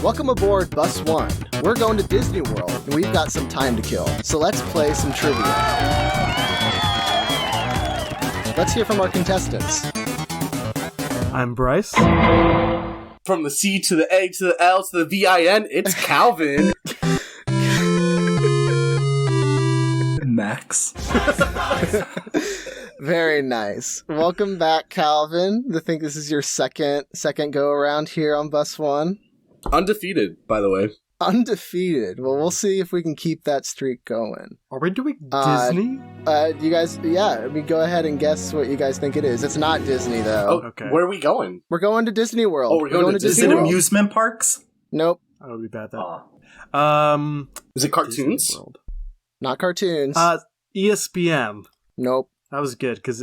Welcome aboard Bus 1. We're going to Disney World, and we've got some time to kill. So let's play some trivia. Let's hear from our contestants. I'm Bryce. From the C to the A to the L to the VIN, it's Calvin. Max. Very nice. Welcome back, Calvin. I think this is your second go around here on Bus 1. Undefeated, by the way. Undefeated. Well, we'll see if we can keep that streak going. Are we doing Disney? You guys, go ahead and guess what you guys think it is. It's not Disney, though. Oh, okay. Where are we going? We're going to Disney World. Oh, we're going to Disney Is it World. amusement parks? Nope. That would be bad, though. Is it cartoons? Not cartoons. ESPN. Nope. That was good, because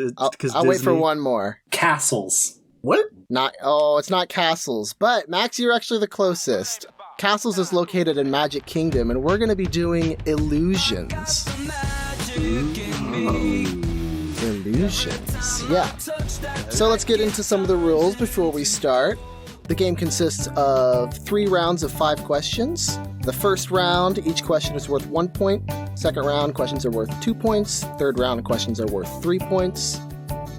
I'll wait for one more. Castles. What? It's not castles. But, Max, you're actually the closest. Castles is located in Magic Kingdom, and we're going to be doing illusions. Illusions. Yeah. So let's get into some of the rules before we start. The game consists of 3 rounds of 5 questions. The first round, each question is worth 1 point. Second round, questions are worth 2 points. Third round, questions are worth 3 points.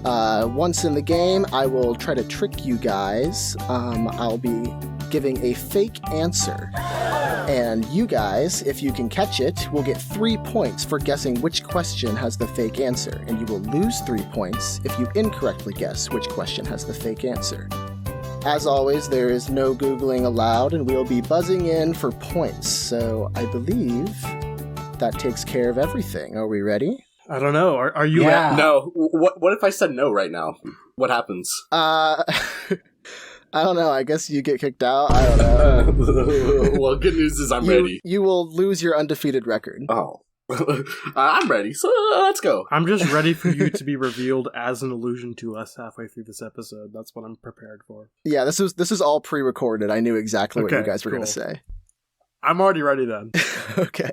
Once in the game, I will try to trick you guys. I'll be giving a fake answer. And you guys, if you can catch it, will get 3 points for guessing which question has the fake answer. And you will lose 3 points if you incorrectly guess which question has the fake answer. As always, there is no Googling allowed, and we'll be buzzing in for points. So I believe that takes care of everything. Are we ready? I don't know. Are you? Yeah. No. What if I said no right now? What happens? I don't know. I guess you get kicked out. I don't know. Well, good news is I'm ready. You will lose your undefeated record. Oh. I'm ready, so let's go. I'm just ready for you to be revealed as an illusion to us halfway through this episode. That's what I'm prepared for. Yeah, this is all pre-recorded. I knew exactly what you guys were going to say. I'm already ready then. Okay.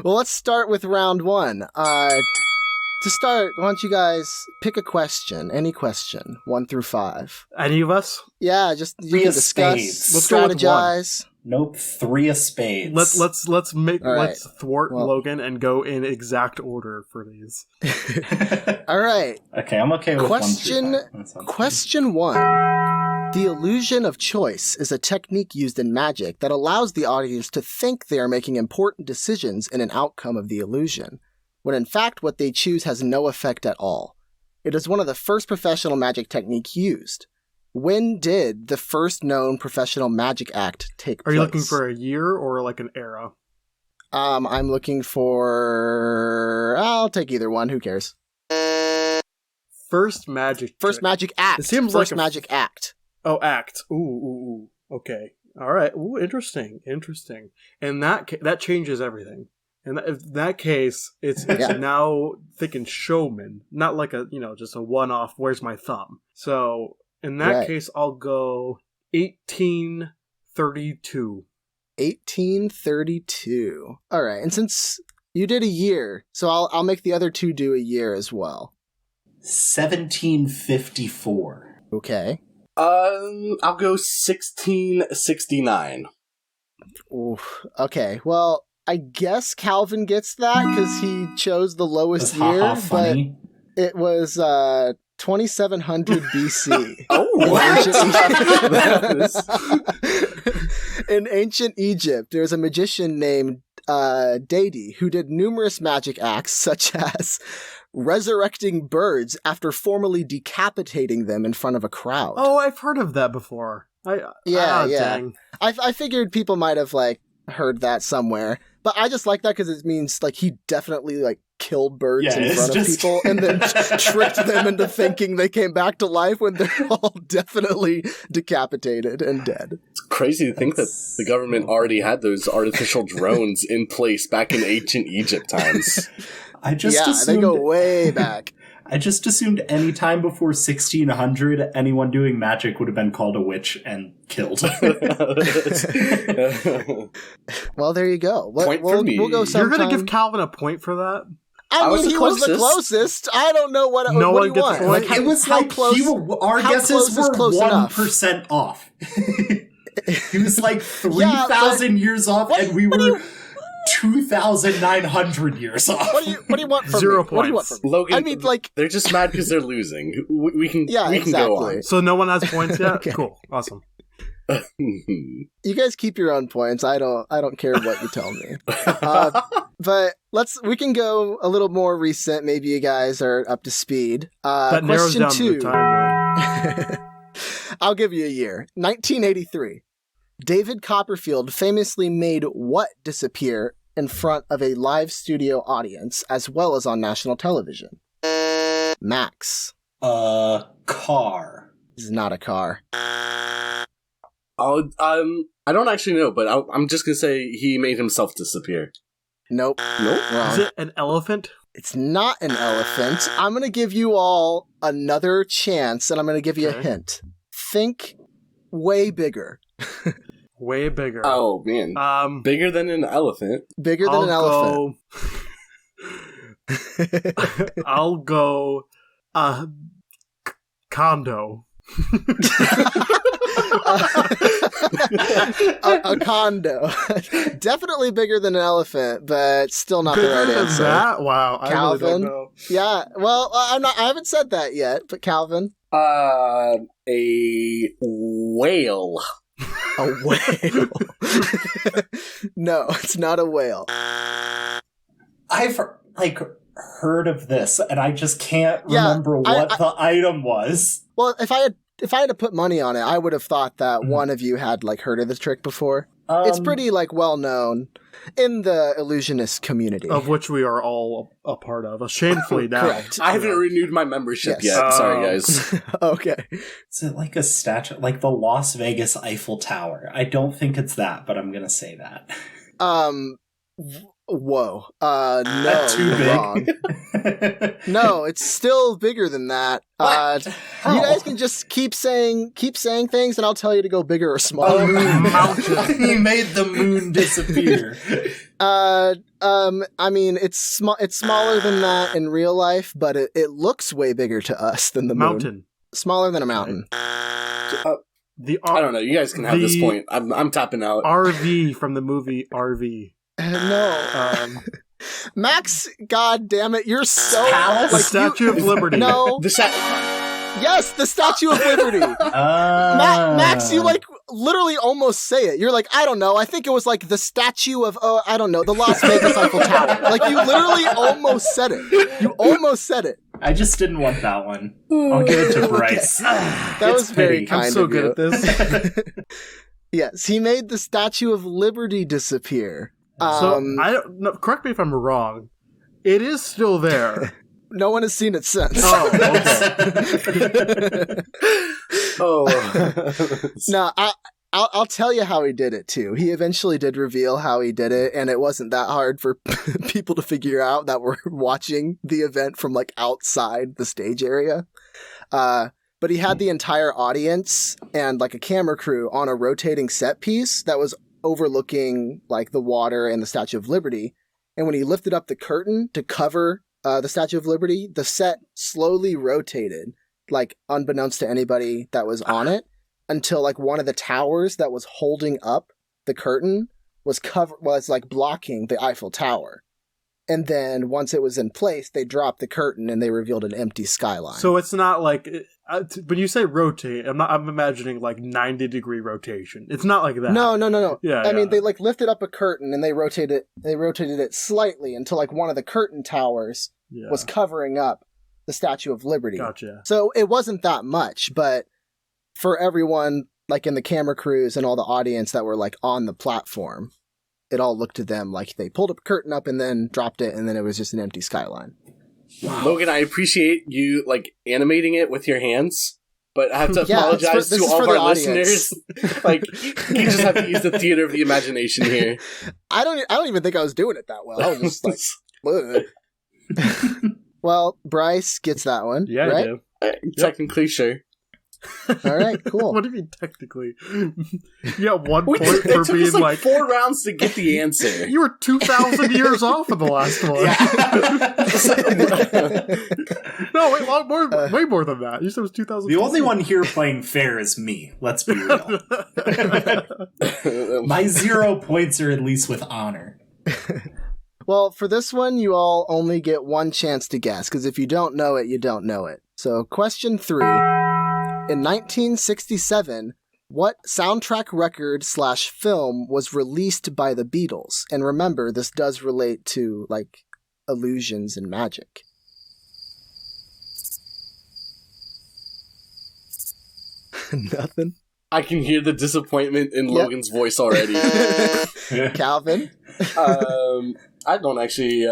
Well, let's start with round 1. To start, why don't you guys pick a question, any question, 1 through 5. Any of us? Yeah, just you can discuss, Let's go with strategize. Nope, 3 of spades. Let's thwart Well, Logan and go in exact order for these. All right. Okay, I'm okay with Question 1. The illusion of choice is a technique used in Magic that allows the audience to think they are making important decisions in an outcome of the illusion, when in fact what they choose has no effect at all. It is one of the first professional Magic techniques used. When did the first known professional Magic act take place? Are you looking for a year or like an era? I'm looking for... I'll take either one. Who cares? First Magic act. It seems first like Magic act. Oh, act. Ooh. Okay. All right. Ooh, interesting. And that changes everything. In that case, it's now thinking showman, not like just a one-off, where's my thumb? So, in that case, I'll go 1832. 1832. All right. And since you did a year, so I'll make the other 2 do a year as well. 1754. Okay. I'll go 1669. Ooh, okay. Well, I guess Calvin gets that because he chose the lowest year, but it was 2700 BC. In ancient Egypt, there's a magician named Deity who did numerous magic acts, such as resurrecting birds after formally decapitating them in front of a crowd. Oh, I've heard of that before. Dang. I figured people might have heard that somewhere, but I just like that because it means he definitely killed birds in front of people and then tricked them into thinking they came back to life when they're all definitely decapitated and dead. It's crazy to think that the government already had those artificial drones in place back in ancient Egypt times. They go way back. I just assumed any time before 1600, anyone doing magic would have been called a witch and killed. Well, there you go. Point for me. We'll go sometime. You're going to give Calvin a point for that? I mean, he was the closest. I don't know what. No what one do you gets want? the point. Like, It was how like close? our how guesses close is were close 1% off. He was like 3,000 years off, and we were 2,900 years off. What do you want from 0 me? What do you want points. from me? Logan, I mean, like, they're just mad because they're losing. We can go exactly. on. So no one has points yet? Okay. Cool. Awesome. you guys keep your own points. I don't care what you tell me. But we can go a little more recent. Maybe you guys are up to speed. That narrows Question down 2. the timeline. I'll give you a year. 1983. David Copperfield famously made what disappear in front of a live studio audience as well as on national television? Max. Car. This is not a car. I don't actually know, but I'm just gonna say he made himself disappear. Nope. Wrong. Is it an elephant? It's not an elephant. I'm going to give you all another chance, and I'm going to give you a hint. Think way bigger. Way bigger. Oh, man. Bigger than an elephant. Bigger than an elephant. I'll go condo. A condo. Definitely bigger than an elephant, but still not the right answer. That? Wow. Calvin? I really don't know. Yeah. Well, I haven't said that yet, but Calvin. A whale. A whale. No, it's not a whale. I've heard of this, and I just can't remember what the item was. Well, if I had to put money on it, I would have thought that one of you had heard of the trick before. It's pretty well known in the illusionist community, of which we are all a part of. Shamefully now. Correct. I haven't renewed my membership yet. Sorry, guys. Okay. Is it like a statue, like the Las Vegas Eiffel Tower? I don't think it's that, but I'm gonna say that. Whoa. No. Too big. Wrong. No, it's still bigger than that. You guys can just keep saying things, and I'll tell you to go bigger or smaller. He made the moon disappear. I mean, it's smaller than that in real life, but it looks way bigger to us than the mountain. Smaller than a mountain. I don't know. You guys can have this point. I'm tapping out. RV from the movie RV. No. Max, god damn it, you're so... The Statue of Liberty. No. Yes, the Statue of Liberty. Max, you literally almost say it. You're like, I don't know. I think it was the statue of, I don't know, the Las Vegas Eiffel Tower. You literally almost said it. You almost said it. I just didn't want that one. I'll give it to Bryce. That was very kind I'm so of good you. at this. Yes, he made the Statue of Liberty disappear. So correct me if I'm wrong. It is still there. No one has seen it since. Oh, okay. No, I'll tell you how he did it too. He eventually did reveal how he did it, and it wasn't that hard for people to figure out that were watching the event from outside the stage area. But he had the entire audience and a camera crew on a rotating set piece that was overlooking the water and the Statue of Liberty. And when he lifted up the curtain to cover the Statue of Liberty, the set slowly rotated, unbeknownst to anybody that was on it, until one of the towers that was holding up the curtain was blocking the Eiffel Tower. And then once it was in place, they dropped the curtain and they revealed an empty skyline. So it's not when you say rotate, I'm imagining 90-degree rotation. It's not like that. No. Yeah, I mean, they lifted up a curtain and they rotated it slightly until one of the curtain towers was covering up the Statue of Liberty. Gotcha. So it wasn't that much, but for everyone in the camera crews and all the audience that were on the platform, it all looked to them like they pulled a curtain up and then dropped it, and then it was just an empty skyline. Wow. Logan, I appreciate you animating it with your hands, but I have to apologize to all of our listeners. You just have to use the theater of the imagination here. I don't even think I was doing it that well. I was just Well, Bryce gets that one. Yeah, right? I do. Technically, sure. All right, cool. What do you mean technically? You got 1 point for being like 4 rounds to get the answer. You were 2,000 years off of the last one. No, way more than that. You said it was 2,000. The only one here playing fair is me. Let's be real. My 0 points are at least with honor. Well, for this one, you all only get one chance to guess, because if you don't know it, you don't know it. So, question 3. In 1967, what soundtrack record / film was released by the Beatles? And remember, this does relate to, like, illusions and magic. Nothing? I can hear the disappointment in Logan's voice already. Calvin? I don't actually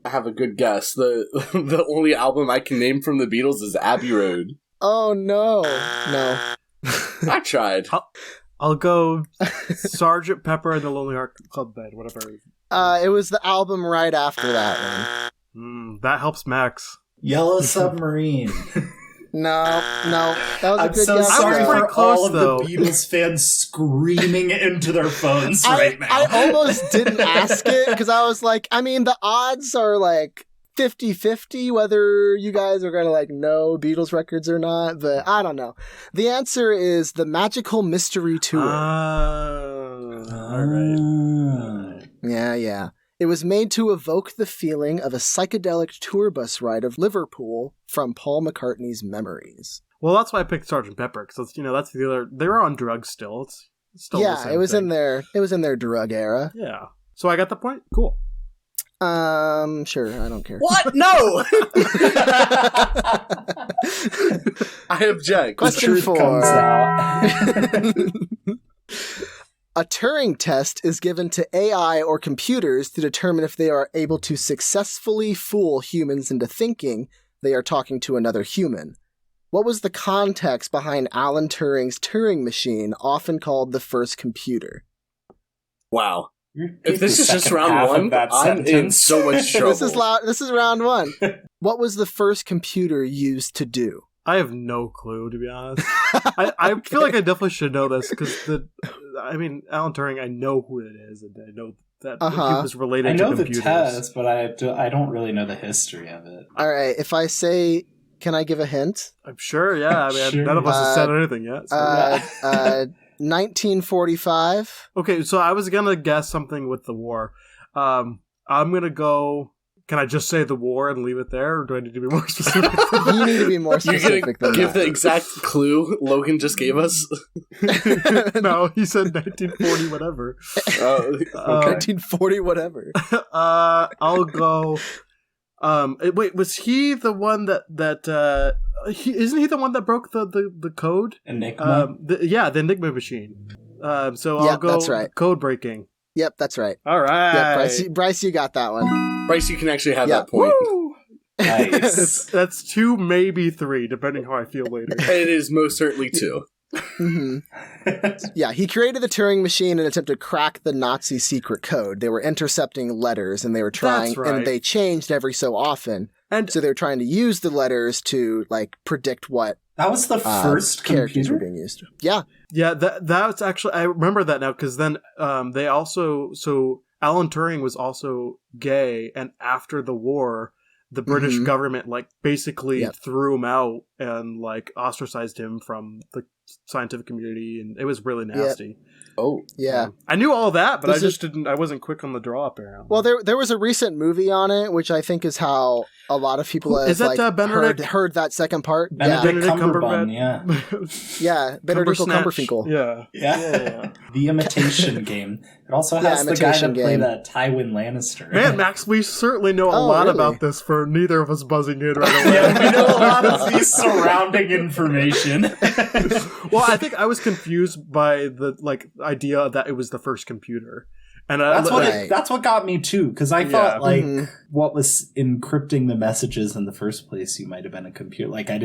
have a good guess. The only album I can name from the Beatles is Abbey Road. Oh, no. No. I tried. I'll go Sgt. Pepper and the Lonely Hearts Club Band, whatever. It was the album right after that one. That helps Max. Yellow Submarine. No. That was a good so guess. sorry for close, all of though. the Beatles fans screaming into their phones right now. I almost didn't ask it, because I was like, I mean, the odds are like 50-50 whether you guys are going to like know Beatles records or not, but I don't know. The answer is the Magical Mystery Tour. All right. Yeah. It was made to evoke the feeling of a psychedelic tour bus ride of Liverpool from Paul McCartney's memories. Well, that's why I picked Sgt. Pepper, because that's the other. They were on drugs still. It's still the same it was thing. It was in their drug era. Yeah. So I got the point. Cool. Sure, I don't care. What? No! I object. Question The truth 4. comes out. A Turing test is given to AI or computers to determine if they are able to successfully fool humans into thinking they are talking to another human. What was the context behind Alan Turing's Turing machine, often called the first computer? Wow. If this is just round 1, I'm in so much trouble. This is round 1. What was the first computer used to do? I have no clue, to be honest. I feel like I definitely should know this, because Alan Turing, I know who it is, and I know that he was related to computers. I know the test, but I don't really know the history of it. All right, if I say, can I give a hint? I'm sure, yeah. Sure. None of us has said anything yet. So. 1945. Okay, so I was going to guess something with the war. I'm going to go... Can I just say the war and leave it there, or do I need to be more specific? You need to be more specific than give that. the exact clue Logan just gave us? No, he said 1940 whatever. Okay. 1940 whatever. I'll go... wait, was he the one that isn't he the one that broke the code? Enigma? The Enigma machine. So I'll go that's right. Code breaking. Yep, that's right. All right. Yep, Bryce, you got that one. Bryce, you can actually have that point. Woo! Nice. That's 2, maybe 3, depending how I feel later. It is most certainly 2. Mm-hmm. Yeah, he created the Turing machine in an attempt to crack the Nazi secret code. They were intercepting letters, and they were trying, That's right. and they changed every so often. And so they were trying to use the letters to like predict what that was the first characters computer were being used. Yeah. Yeah, that's actually, I remember that now, because then they also, so Alan Turing was also gay, and after the war, the British government like basically threw him out and like ostracized him from the scientific community, and it was really nasty. Oh, yeah. I knew all that, but I wasn't quick on the draw apparently. Well, there was a recent movie on it, which I think is how a lot of people have heard that second part. Benedict Cumberbatch, yeah, Benedict Cumberfinkel. Yeah. The Imitation Game. It also has the guy that played Tywin Lannister. Man, Max, we certainly know a lot about this for neither of us buzzing in right away. Yeah, we know a lot of the surrounding information. Well, I think I was confused by the idea that it was the first computer. And that's what got me too, because I thought what was encrypting the messages in the first place, you might have been a computer. Like I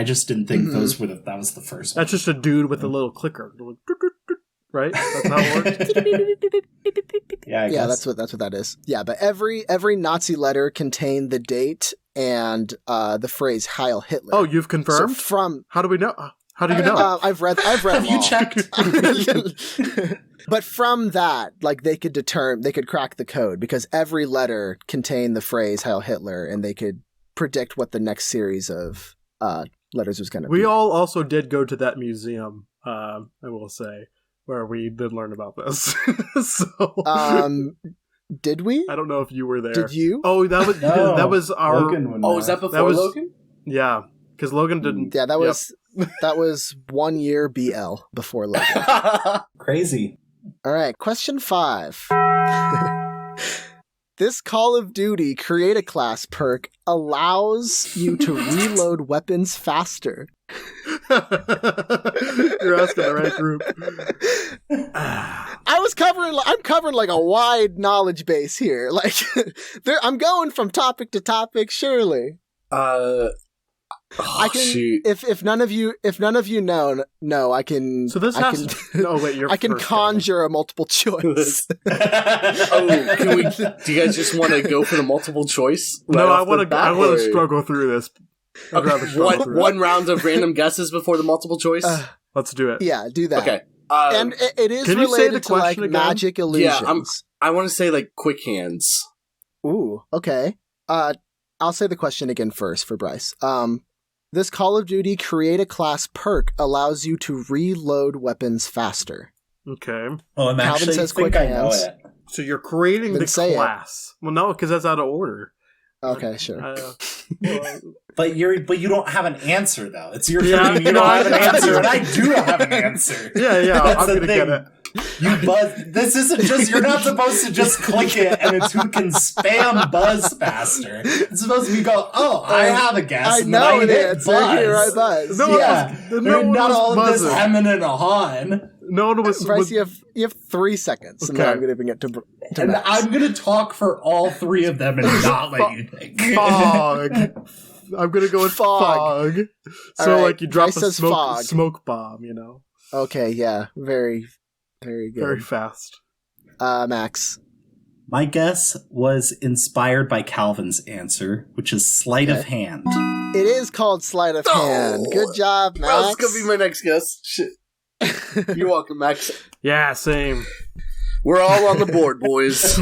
just didn't think that was the first one. That's just a dude with a little clicker. Right? That's how it works. Yeah, that's what that is. Yeah, but every Nazi letter contained the date and the phrase Heil Hitler. Oh, you've confirmed? So how do we know? How do you know? I've read. Have you checked? But from that, like they could crack the code because every letter contained the phrase "Heil Hitler," and they could predict what the next series of letters was going to be. We all also did go to that museum. I will say where we did learn about this. So, did we? I don't know if you were there. Did you? Oh, that was our. Logan was that before Logan? Yeah, because Logan didn't. Yeah, that was 1 year BL before Logan. Crazy. All right, question 5. This Call of Duty Create a Class perk allows you to reload weapons faster. You're asking the right group. I'm covering like a wide knowledge base here. Like, I'm going from topic to topic. Surely, I can. Shoot. If none of you know, I can. So this has to. No, wait, you're. I can conjure a multiple choice. Do you guys just want to go for the multiple choice? No, I want to struggle through this. One round of random guesses before the multiple choice. Let's do it. Yeah, do that. Okay. And it is related to like again? Magic illusions. Yeah, I want to say like quick hands. Ooh, okay. I'll say the question again first for Bryce. This Call of Duty Create a Class perk allows you to reload weapons faster. Okay. Oh, I'm Calvin actually says think quick I know hands. it. So you're creating Then the say class. Well, no, because that's out of order. Okay, sure. But you don't have an answer though. It's your turn. You don't have an answer, and I do have an answer. Yeah. I'm gonna get it. You buzz. This isn't just. You're not supposed to just click it, and it's who can spam buzz faster. It's supposed to be go. Oh, I have a guess. I and know then it hit is. buzz. Here I buzz. No, Yeah, not all of this hemming and hawing. No one was. Bryce, you have 3 seconds, and then I'm going to get to And Max. I'm going to talk for all 3 of them and not let you think. Fog. I'm going to go with fog. So, right, like, you drop Bryce a smoke bomb, you know? Okay, yeah. Very, very good. Very fast. Max. My guess was inspired by Calvin's answer, which is sleight of hand. It is called sleight of hand. Good job, Max. That was going to be my next guess. Shit. You're welcome, Max. Yeah, same. We're all on the board, boys.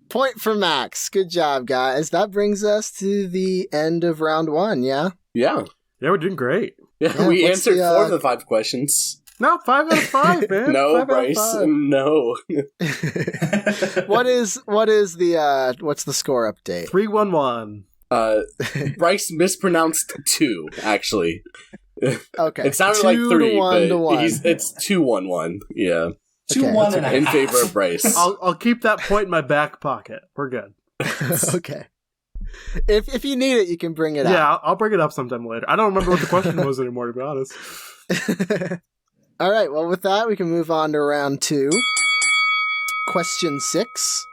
Point for Max. Good job, guys. That brings us to the end of round 1, yeah? Yeah. Yeah, we're doing great. Yeah, we answered 4 of the 5 questions. No, 5 out of 5, man. No, Bryce. No. What's the score update? 3-1-1. Bryce mispronounced 2, actually. Okay. It sounded like 3, but 1. it's 2-1-1. Yeah. 2-1 and a in half. favor of Bryce. I'll keep that point in my back pocket. We're good. Okay. If you need it, you can bring it up. Yeah, I'll bring it up sometime later. I don't remember what the question was anymore, to be honest. All right, well, with that, we can move on to round 2. Question 6.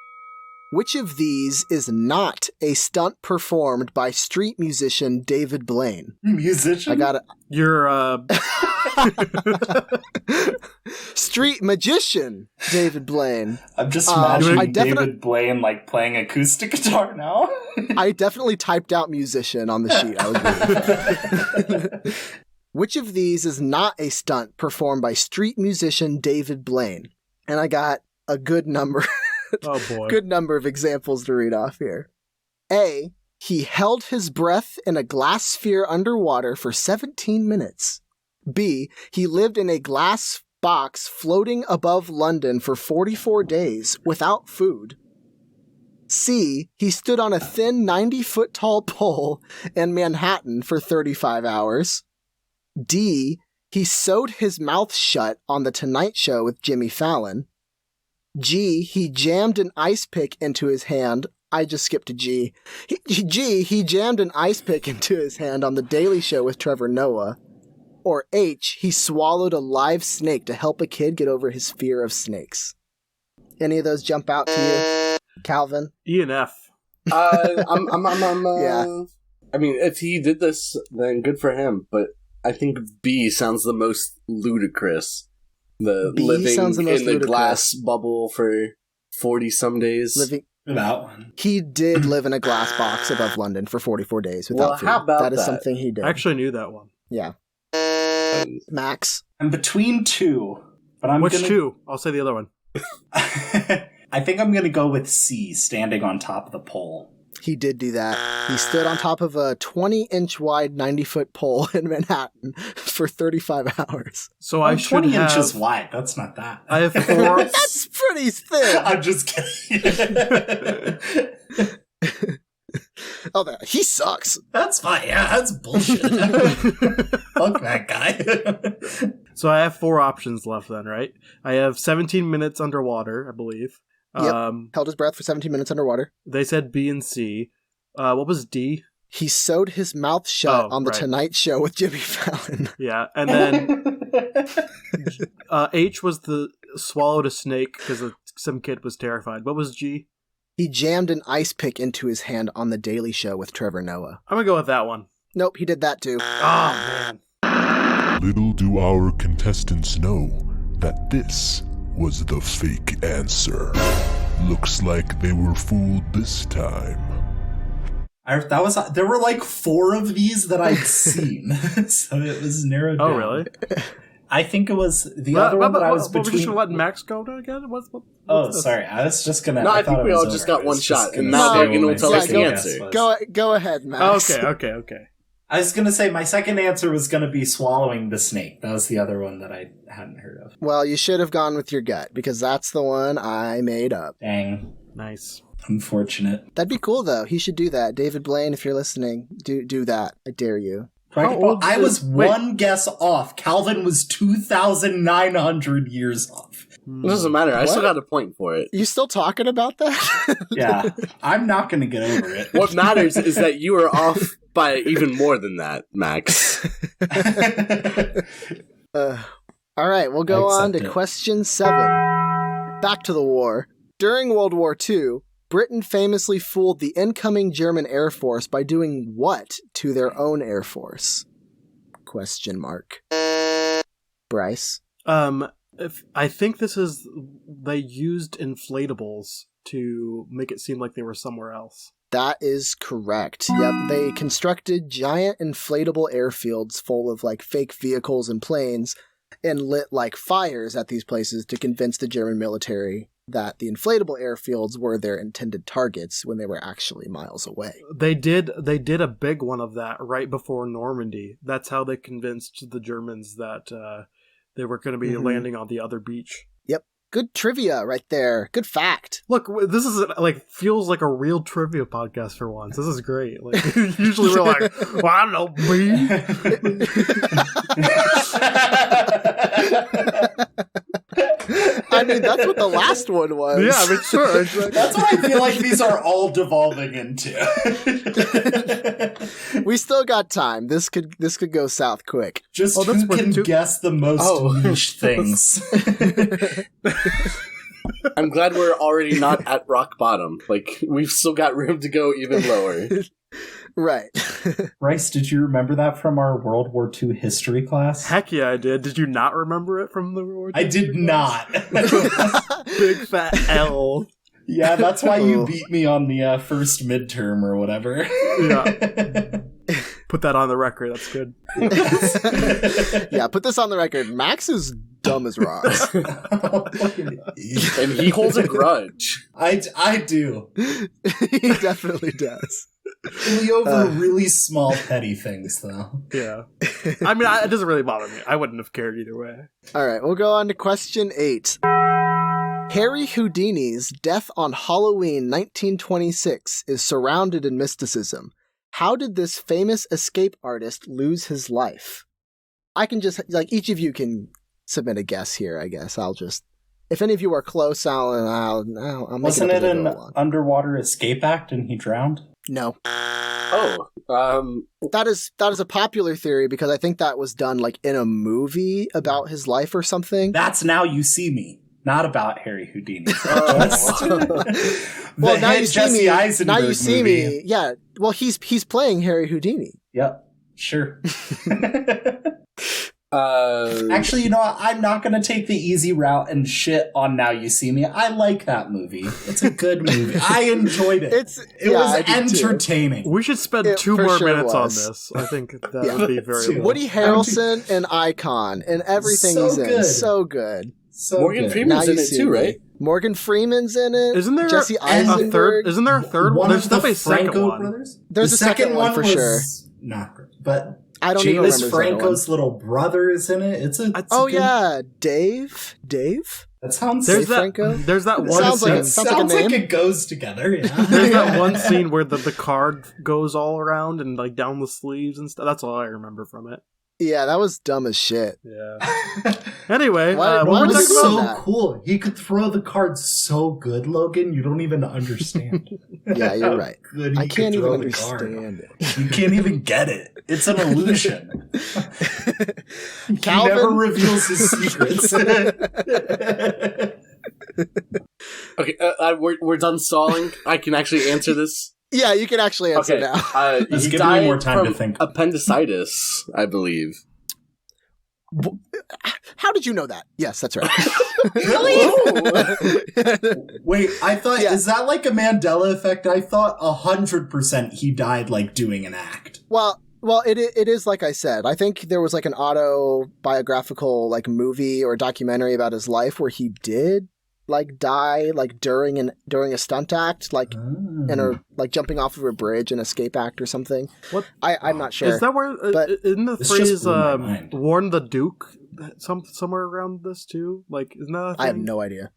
Which of these is not a stunt performed by street musician David Blaine? Musician? I got it. You're, Street magician David Blaine. I'm just imagining David Blaine, like, playing acoustic guitar now. I definitely typed out musician on the sheet. I was waiting for it. Which of these is not a stunt performed by street musician David Blaine? And I got a good number. Oh boy. Good number of examples to read off here. A. He held his breath in a glass sphere underwater for 17 minutes. B. He lived in a glass box floating above London for 44 days without food. C. He stood on a thin 90-foot tall pole in Manhattan for 35 hours. D. He sewed his mouth shut on The Tonight Show with Jimmy Fallon. G. He jammed an ice pick into his hand. I just skipped to G. He jammed an ice pick into his hand on The Daily Show with Trevor Noah. Or H. He swallowed a live snake to help a kid get over his fear of snakes. Any of those jump out to you, Calvin? E and F. Yeah. I mean, if he did this, then good for him. But I think B sounds the most ludicrous. The B living sounds the most in the ludicrous. glass bubble for 40-some days. That one. He did live in a glass box above London for 44 days without food. How about That is that? something he did. I actually knew that one. Yeah. Max? I'm between two, but I'm Which two? I'll say the other one. I think I'm going to go with C, standing on top of the pole. He did do that. He stood on top of a 20-inch wide, 90-foot pole in Manhattan for 35 hours. So I should 20 have... inches wide. That's not that. I have 4... That's pretty thin. I'm just kidding. Oh, he sucks. That's fine. Yeah, that's bullshit. Fuck that guy. So I have 4 options left then, right? I have 17 minutes underwater, I believe. Yep. Held his breath for 17 minutes underwater. They said B and C. What was D? He sewed his mouth shut on the Tonight Show with Jimmy Fallon. Yeah, and then H was the swallowed a snake because some kid was terrified. What was G? He jammed an ice pick into his hand on The Daily Show with Trevor Noah. I'm going to go with that one. Nope, he did that too. Oh, man. Little do our contestants know that this was the fake answer. Looks like they were fooled this time. There were like 4 of these that I'd seen, so it was narrowed down. Oh, really? I think it was the other one that I was between. We're just gonna let Max go again? What's sorry. I was just gonna. No, I think we all just got one shot, and now they're gonna tell us the answer. Go ahead, Max. Okay. I was gonna say my second answer was gonna be swallowing the snake. That was the other one that I hadn't heard of. Well, you should have gone with your gut, because that's the one I made up. Dang. Nice. Unfortunate. That'd be cool, though. He should do that. David Blaine, if you're listening, do that. I dare you. I was one guess off. Calvin was 2,900 years off. It doesn't matter. I still got a point for it. You still talking about that? Yeah. I'm not going to get over it. What matters is that you are off by even more than that, Max. All right, we'll go on to question 7. Back to the war. During World War II, Britain famously fooled the incoming German Air Force by doing what to their own Air Force? Question mark. Bryce? I think this is... They used inflatables to make it seem like they were somewhere else. That is correct. Yep, they constructed giant inflatable airfields full of, like, fake vehicles and planes and lit, like, fires at these places to convince the German military that the inflatable airfields were their intended targets when they were actually miles away. They did a big one of that right before Normandy. That's how they convinced the Germans that they were going to be landing on the other beach. Yep. Good trivia right there. Good fact. Look, this is feels like a real trivia podcast for once. This is great. Like usually we're like, well, I don't know, me. I mean, that's what the last one was. Yeah, I mean, sure. That's what I feel like these are all devolving into. We still got time. This could go south quick. Just who can guess the most niche things. I'm glad we're already not at rock bottom. Like, we've still got room to go even lower. Right. Bryce, did you remember that from our World War II history class? Heck yeah, I did. Did you not remember it from the World War II? I did not. Big fat L. Yeah, that's why you beat me on the first midterm or whatever. Yeah. Put that on the record. That's good. Yeah, put this on the record. Max is dumb as rocks. And he holds a grudge. I do. He definitely does. Only over really small petty things, though. Yeah. I mean, it doesn't really bother me. I wouldn't have cared either way. All right, we'll go on to question 8. Harry Houdini's death on Halloween 1926 is surrounded in mysticism. How did this famous escape artist lose his life? I can just, each of you can submit a guess here, I guess. If any of you are close, I'll make Wasn't it it an underwater escape act and he drowned? No. Oh. That is a popular theory because I think that was done, in a movie about his life or something. That's Now You See Me. Not about Harry Houdini. Well, Now You See Me. Now You See movie. Me. Yeah. Well, he's playing Harry Houdini. Yep. Sure. Actually, you know what? I'm not going to take the easy route and shit on Now You See Me. I like that movie. It's a good movie. I enjoyed it. It was entertaining. Too. We should spend 2 more minutes on this. I think that would be very Woody Harrelson, an icon, and everything he's in. So good. Morgan Freeman's in it too, right? Morgan Freeman's in it. Isn't there Jesse Eisenberg? a third? Isn't there a third one? There's definitely a second one. Brothers? There's a second one for sure. Not great, but I don't even remember. James Franco's little brother is in it. Yeah, Dave. That sounds. There's that one scene. Sounds like it goes together. Yeah. There's that one scene where the card goes all around and like down the sleeves and stuff. That's all I remember from it. Yeah, that was dumb as shit. Yeah. Anyway, why was it so cool? He could throw the cards so good, Logan. You don't even understand. Yeah, you're right. I can't even understand it. You can't even get it. It's an illusion. Calvin never reveals his secrets. Okay, we're done stalling. I can actually answer this. Yeah, you can actually answer now. Let's give me more time to think. Appendicitis, I believe. How did you know that? Yes, that's right. Really? Wait, I thought, is that like a Mandela effect? I thought 100% he died like doing an act. Well, it is like I said. I think there was like an autobiographical like movie or documentary about his life where he did like die like during a stunt act, like in a like jumping off of a bridge, an escape act or something. What? I'm not sure. Is that where but in the phrase "warn the Duke" somewhere around this too? Like, isn't that a thing? I have no idea.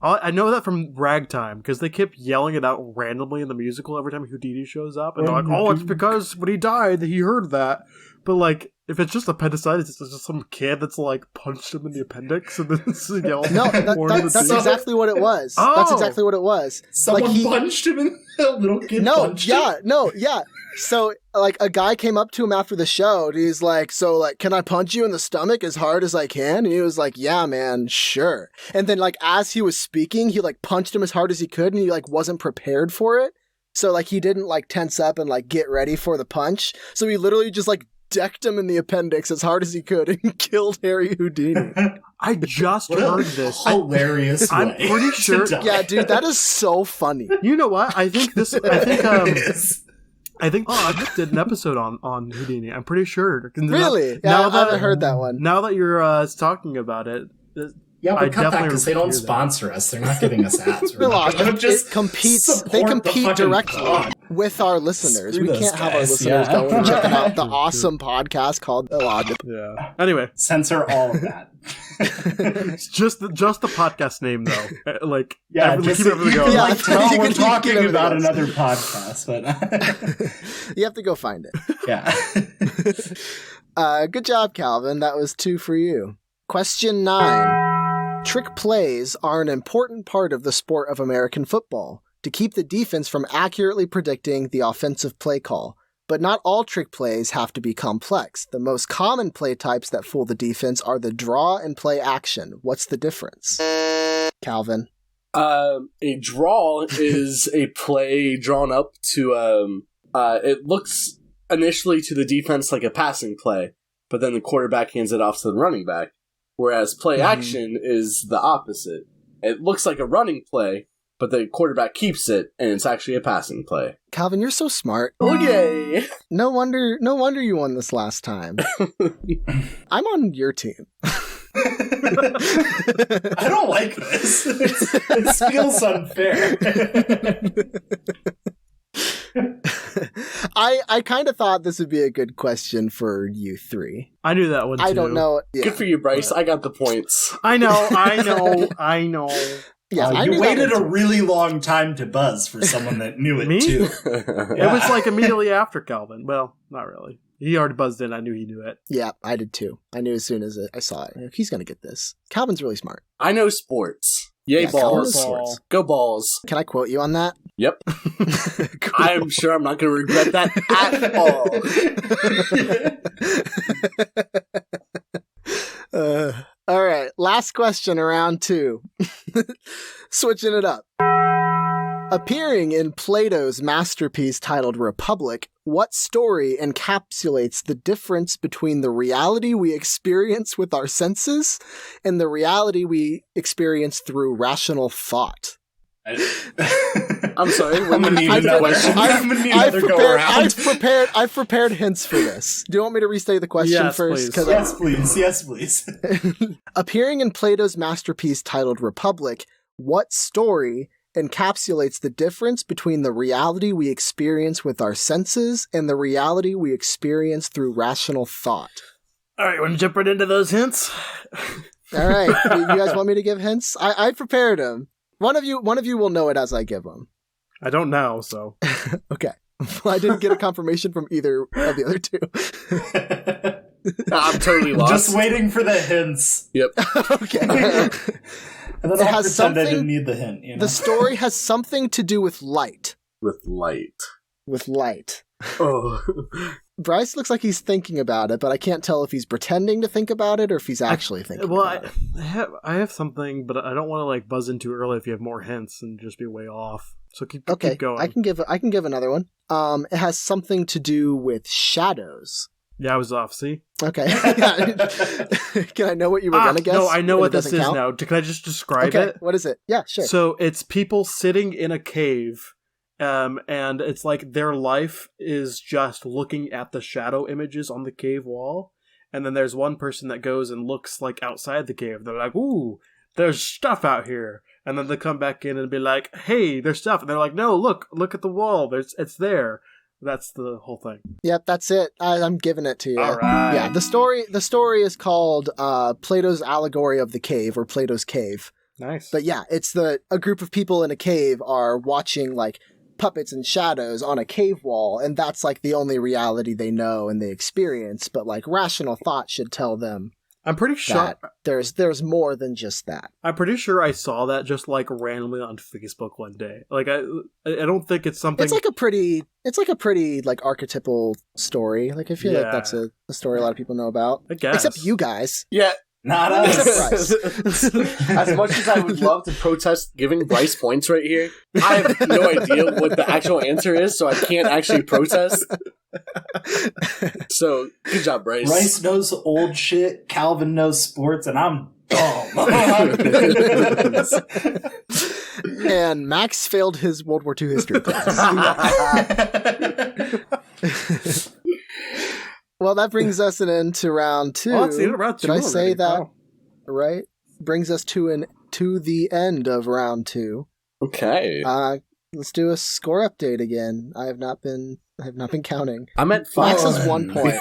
I know that from Ragtime because they kept yelling it out randomly in the musical every time Houdini shows up, and they're like, "Oh, it's because when he died, he heard that." But like, if it's just appendicitis, it's just some kid that's like punched him in the appendix and then yelled. No, that's exactly what it was. Oh! That's exactly what it was. Someone punched him in the little kid. Yeah. So like a guy came up to him after the show and he's like, "So like, can I punch you in the stomach as hard as I can?" And he was like, "Yeah, man, sure." And then like as he was speaking, he like punched him as hard as he could, and he like wasn't prepared for it. So like he didn't like tense up and like get ready for the punch. So he literally just like decked him in the appendix as hard as he could and killed Harry Houdini. I just heard this. Hilarious. I'm pretty sure. Yeah, dude, that is so funny. You know what? I think Bryce did an episode on Houdini. I'm pretty sure. Really? I haven't heard that one. Now that you're talking about it. Yeah, but cut that because they don't sponsor us. They're not giving us ads. They compete directly with our listeners. We can't have our listeners going and checking out the awesome podcast called Illogic. Yeah. Anyway, censor all of that. It's just the podcast name though. Like, keep everything going. Yeah, we're talking about another podcast, but you have to go find it. Yeah. Good job, Calvin. That was 2 for you. Question 9. Trick plays are an important part of the sport of American football to keep the defense from accurately predicting the offensive play call. But not all trick plays have to be complex. The most common play types that fool the defense are the draw and play action. What's the difference? Calvin. A draw is a play drawn up to, it looks initially to the defense like a passing play, but then the quarterback hands it off to the running back. Whereas play action is the opposite. It looks like a running play, but the quarterback keeps it, and it's actually a passing play. Calvin, you're so smart. Oh, yay! No wonder you won this last time. I'm on your team. I don't like this. It feels unfair. I kind of thought this would be a good question for you 3. I knew that one too. I don't know. Yeah. Good for you, Bryce. I got the points. I know. Yeah, you waited a really long time to buzz for someone that knew it too. It was like immediately after Calvin. Well, not really. He already buzzed in. I knew he knew it. Yeah, I did too. I knew as soon as I saw it. He's going to get this. Calvin's really smart. I know sports. Yay, balls. Go balls. Can I quote you on that? Yep. Cool. I'm sure I'm not going to regret that at all. All right, last question, round 2. Switching it up. Appearing in Plato's masterpiece titled Republic, what story encapsulates the difference between the reality we experience with our senses and the reality we experience through rational thought? I'm sorry. I'm gonna need another question. I've prepared hints for this. Do you want me to restate the question first? Please. Yes, please. Appearing in Plato's masterpiece titled Republic, what story encapsulates the difference between the reality we experience with our senses and the reality we experience through rational thought? All right, want to jump right into those hints? All right, you guys want me to give hints? I prepared them. One of you will know it as I give them. I don't know, so. Okay. Well, I didn't get a confirmation from either of the other two. I'm totally lost. Just waiting for the hints. Yep. Okay. And then I'll pretend I didn't need the hint. You know? The story has something to do with light. With light. Oh. Bryce looks like he's thinking about it, but I can't tell if he's pretending to think about it or if he's actually thinking about it. I have something, but I don't want to like buzz in too early if you have more hints and just be way off. So keep going. I can give another one. It has something to do with shadows. Yeah, I was off. See? Okay. Can I know what you were going to guess? No, I know what this is now. Can I just describe it? What is it? Yeah, sure. So it's people sitting in a cave, and it's like their life is just looking at the shadow images on the cave wall. And then there's one person that goes and looks like outside the cave. They're like, ooh, there's stuff out here. And then they come back in and be like, hey, there's stuff. And they're like, no, look at the wall. It's there. That's the whole thing. Yep, that's it. I'm giving it to you. All right. Yeah, the story is called Plato's Allegory of the Cave, or Plato's Cave. Nice. But yeah, it's a group of people in a cave are watching like puppets and shadows on a cave wall, and that's like the only reality they know and they experience. But like rational thought should tell them. I'm pretty sure there's more than just that. I'm pretty sure I saw that just like randomly on Facebook one day. Like I don't think it's something. It's like a pretty like archetypal story. Like I feel like that's a story a lot of people know about. I guess. Except you guys. Yeah. Not us. As much as I would love to protest giving Bryce points right here, I have no idea what the actual answer is, so I can't actually protest. So, good job, Bryce. Bryce knows old shit, Calvin knows sports, and I'm dumb. And Max failed his World War II history class. Well, that brings us an end to round two. Oh, it's the end of round two. Did I say already? that? Oh. Right? Brings us to the end of round two. Okay. Let's do a score update again. I have not been counting. I'm at 5. Max has 1 point.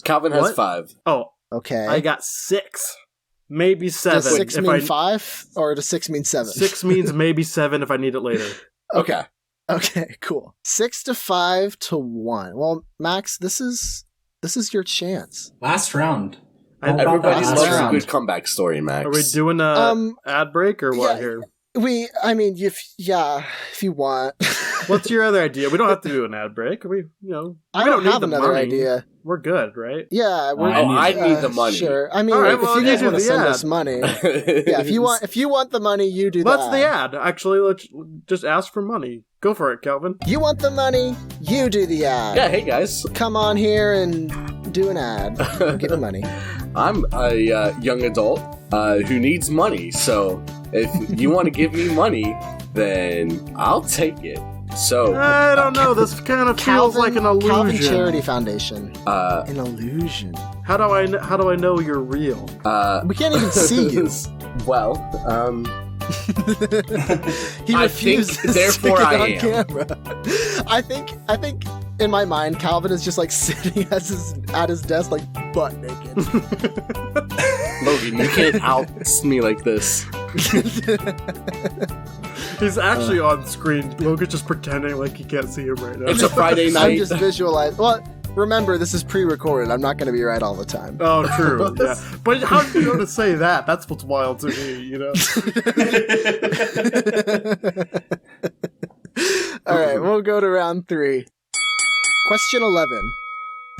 Calvin has 5. Oh, okay. I got 6, maybe 7. Does 6 mean 5, or does 6 mean 7? 6 means maybe 7 if I need it later. Okay. Okay, cool. 6 to 5 to 1. Well, Max, this is your chance. Last round. Everybody loves round. a good comeback story, Max. Are we doing a ad break or what here? If you want. What's your other idea? We don't have to do an ad break. We don't have another money. idea. We're good, right? Yeah, I need the money. Sure. I mean, right, if you guys want to send us money, if you want the money, you do that. What's the ad? Actually, let's just ask for money. Go for it, Calvin. You want the money, you do the ad. Yeah, hey guys. Come on here and do an ad. Give me money. I'm a young adult who needs money, so if you want to give me money, then I'll take it. So I don't know. This kind of feels like an illusion. Calvin Charity Foundation. An illusion. How do I know you're real? We can't even see you. Well, he refuses. I think, therefore, I am. Camera. I think in my mind, Calvin is just like sitting at his desk, like butt naked. Logan, you can't out me like this. He's actually on screen. Logan's just pretending like he can't see him right now. It's a Friday night. I'm just visualizing. Well, remember, this is pre-recorded. I'm not going to be right all the time. Oh, true. Yeah. But how do you know to say that? That's what's wild to me, you know? All right, we'll go to round 3. Question 11.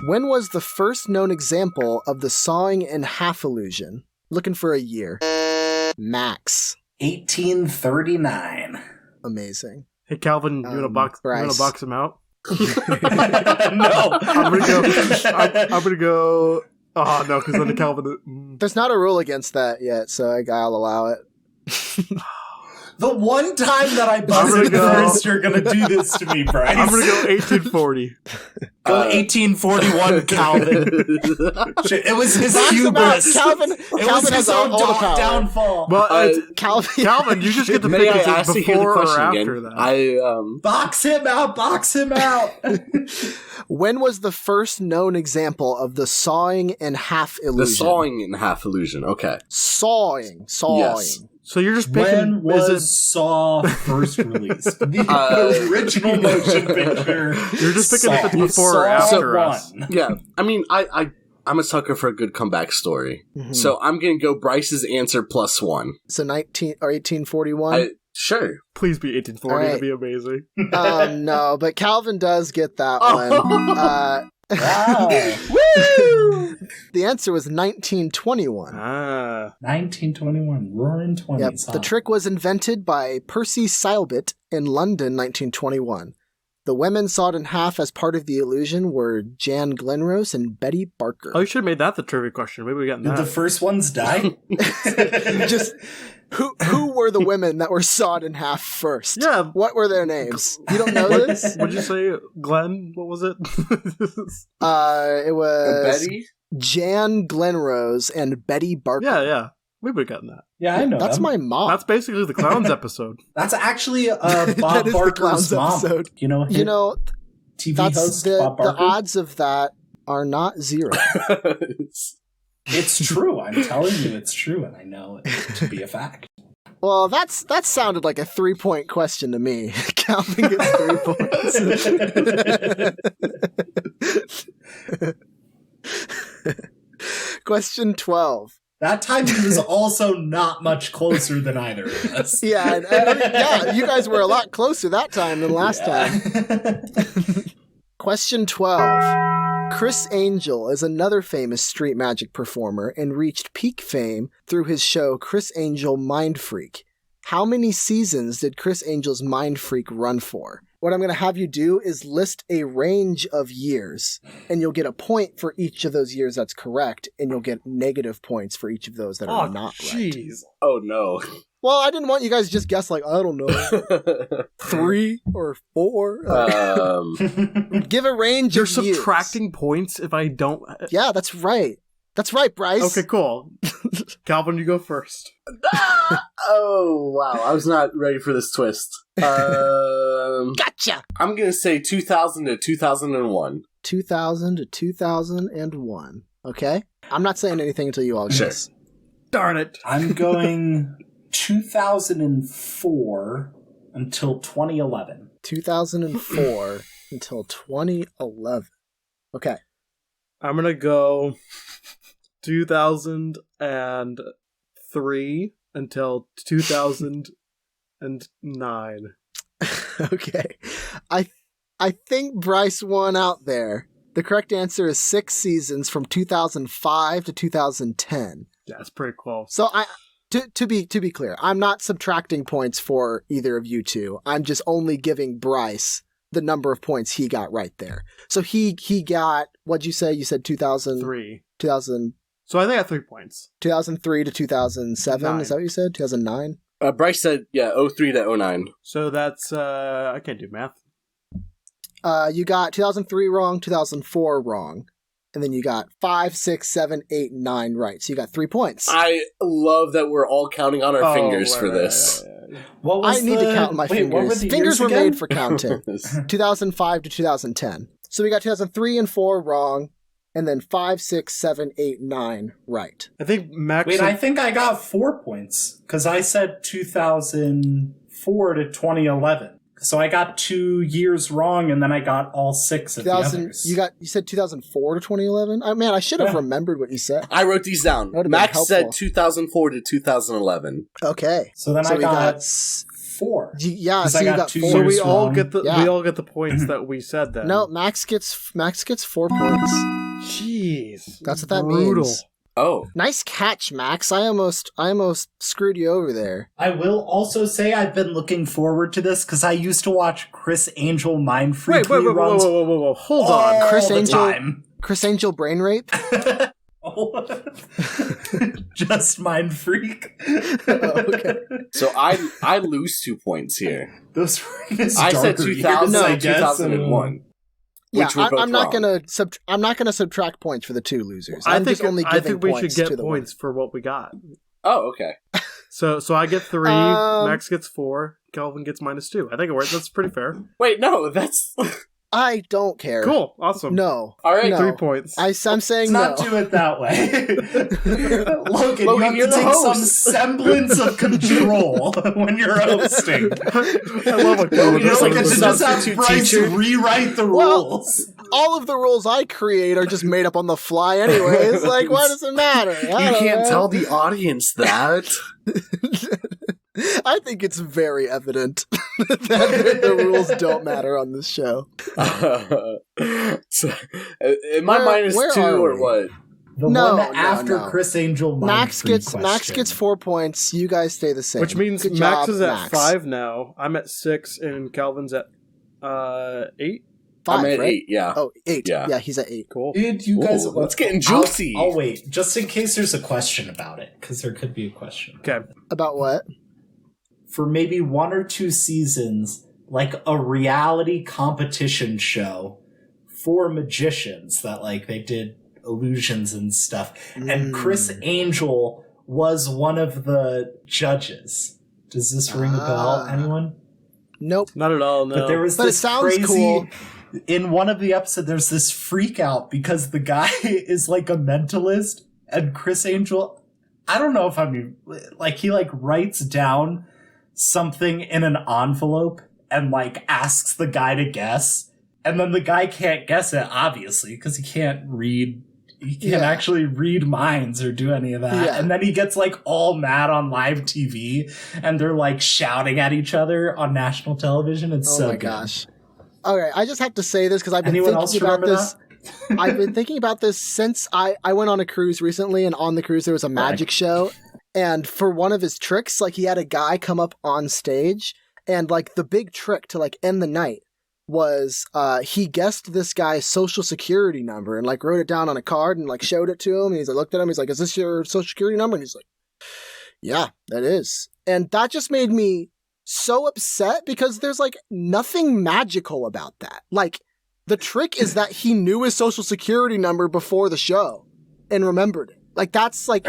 When was the first known example of the sawing in half illusion? Looking for a year. Max. 1839. amazing. Hey, Calvin, you want to box him out? No. I'm gonna go. Oh no, because then Calvin. There's not a rule against that yet, so I'll allow it. The one time that I buzzed first, you're gonna do this to me, Bryce. I'm gonna go 1840. Go 1841, Calvin. Shit, it was his hubris. Calvin was his own downfall. Well, Calvin, you just get to pick it before or after again? that. Box him out. Box him out. When was the first known example of the sawing in half illusion? The sawing in half illusion. Okay. Sawing. Yes. So you're just picking. When was Saw first released? The original motion picture. You're just picking if it's before or after us. Yeah, I mean, I'm a sucker for a good comeback story, so I'm gonna go Bryce's answer +1. So 1841. Sure. Please be 1840. Right. That'd be amazing. No, but Calvin does get that one. Wow. Woo! The answer was 1921. 1921. Roaring 20s. Yep. Huh? The trick was invented by Percy Seilbit in London, 1921. The women sawed in half as part of the illusion were Jan Glenrose and Betty Barker. Oh, you should have made that the trivia question. Maybe we got that. Did the first ones die? Just who were the women that were sawed in half first? Yeah. What were their names? You don't know this? What'd you say, Glenn? What was it? It was Betty? Jan Glenrose and Betty Barker. Yeah. We would have gotten that. Yeah, I know. That's them. my mom. That's basically the clowns episode. That's actually Bob That is the Barker's Clowns mom. episode. You know, TV that's host the Bob Barker. The odds of that are not zero. It's true. I'm telling you, it's true, and I know it to be a fact. Well, that sounded like a 3-point question to me. Calvin gets 3 points. Question 12. That time he was also not much closer than either of us. Yeah, yeah, you guys were a lot closer that time than last time. Question 12. Chris Angel is another famous street magic performer and reached peak fame through his show Chris Angel Mind Freak. How many seasons did Chris Angel's Mind Freak run for? What I'm going to have you do is list a range of years, and you'll get a point for each of those years that's correct, and you'll get negative points for each of those that are not right. Oh, no. Well, I didn't want you guys to just guess like, I don't know, 3 or 4. Give a range You're of years. subtracting points if I don't... Yeah, that's right. That's right, Bryce. Okay, cool. Calvin, you go first. Oh, wow. I was not ready for this twist. Gotcha! I'm going to say 2000 to 2001. 2000 to 2001. Okay? I'm not saying anything until you all guess. Sure. Darn it. I'm going 2004 until 2011. 2004 until 2011. Okay. I'm going to go 2003 until 2009. Okay. I think Bryce won out there. The correct answer is 6 seasons from 2005 to 2010. Yeah, it's pretty close. So to be clear, I'm not subtracting points for either of you two. I'm just only giving Bryce the number of points he got right there. So he got, what'd you say? You said 2003. 2000. So I think I got 3 points. 2003 to 2007. 9. Is that what you said? 2009. Bryce said, 03 to 09. So that's I can't do math. You got 2003 wrong, 2004 wrong, and then you got 5, 6, 7, 8, 9 right. So you got 3 points. I love that we're all counting on our fingers for this. What was I need to count my fingers. What were the Fingers years were again? made for counting. 2005 to 2010. So we got 2003 and 4 wrong, and then 5, 6, 7, 8, 9 right. I think Max. Wait, I think I got 4 points because I said 2004 to 2011. So I got 2 years wrong, and then I got all 6 of the others. You said 2004 to 2011. Oh man, I should have remembered what you said. I wrote these down. Max said 2004 to 2011. Okay, so then I got 4. Yeah, so you got 4. So we all get the points that we said then. No, Max gets 4 points. Jeez, that's what that means. Oh. Nice catch, Max. I almost screwed you over there. I will also say I've been looking forward to this because I used to watch Chris Angel Mind Freak reruns. Whoa. Hold on. Chris Angel brain rape? Just Mind Freak. Okay. So I lose 2 points here. Those were I said 2000, I guess, 2001. Yeah, Which we're both I'm not wrong. gonna subtract points for the 2 losers. I think we should points get to the points for what we got. Oh, okay. So I get 3, Max gets 4, Kelvin gets -2. I think it works. That's pretty fair. Wait, no, that's... I don't care. Cool, awesome. No. All right, no. 3 points. I'm saying no. Let's not do it that way. Logan, Logan, you you're have the to take some host. semblance of control when you're hosting. I love a Logan, you're like a Just have substitute Bryce teacher. rewrite the Well, rules. all of the rules I create are just made up on the fly anyways. Like, why does it matter? You can't tell the audience that. I think it's very evident that the rules don't matter on this show. So, am I Where -2 are or we? what? The No, one after no. Chris Angel Mind Max Freak gets question. 4 points. You guys stay the same. Which means Good Max job, is at Max. 5 now. I'm at 6, and Calvin's at 8. 5, I'm at right? 8, yeah. Oh, 8. Yeah. Yeah, he's at 8. Cool. Dude, you guys, Ooh, let's get juicy. I'll wait, just in case there's a question about it, because there could be a question. Okay. About what? For maybe 1 or 2 seasons, like a reality competition show for magicians that like they did illusions and stuff. And Chris Angel was one of the judges. Does this ring a bell? Anyone? Nope. Not at all, no. But there was But it this sounds crazy cool. in one of the episodes. There's this freak out because the guy is like a mentalist, and Chris Angel, I don't know if he like writes down something in an envelope and like asks the guy to guess, and then the guy can't guess it obviously because he can't actually read minds or do any of that. Yeah. And then he gets like all mad on live TV and they're like shouting at each other on national television. It's so Oh my good. gosh. Okay, I just have to say this because I've been Anyone else thinking about remember this. I've been thinking about this since I went on a cruise recently, and on the cruise there was a magic show. And for one of his tricks, like he had a guy come up on stage, and like the big trick to like end the night was he guessed this guy's social security number and like wrote it down on a card and like showed it to him. And he's like, looked at him. He's like, "Is this your social security number?" And he's like, "Yeah, that is." And that just made me so upset because there's like nothing magical about that. Like the trick is that he knew his social security number before the show and remembered it. Like that's like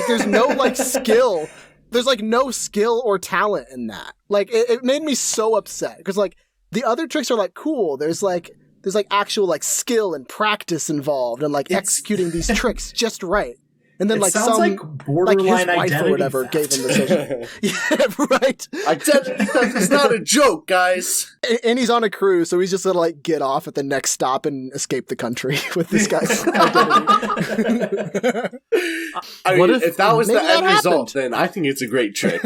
there's no like skill. There's like no skill or talent in that. Like it made me so upset because like the other tricks are like cool. There's like actual like skill and practice involved and like executing these tricks just right. And then like sounds some like borderline his wife identity or whatever theft. gave him the social. Yeah, right. Identity theft is not a joke, guys. And he's on a cruise, so he's just gonna like get off at the next stop and escape the country with this guy's identity. I What mean, if that was the maybe that end result, happened. then I think it's a great trick.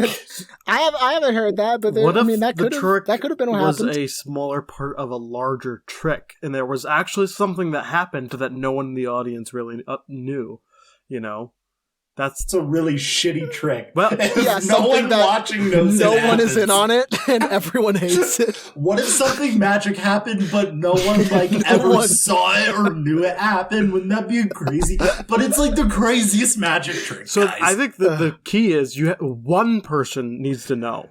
I haven't heard that, but What I if mean that the could trick have been what was happened. a smaller part of a larger trick, and there was actually something that happened that no one in the audience really knew? You know, It's a really shitty trick. Well, Yeah, no something one that watching knows no it one is in happens. on it, and everyone hates it. What if something magic happened, but no one like ever one. saw it or knew it happened? Wouldn't that be crazy? But it's like the craziest magic trick. so guys. I think the key is one person needs to know.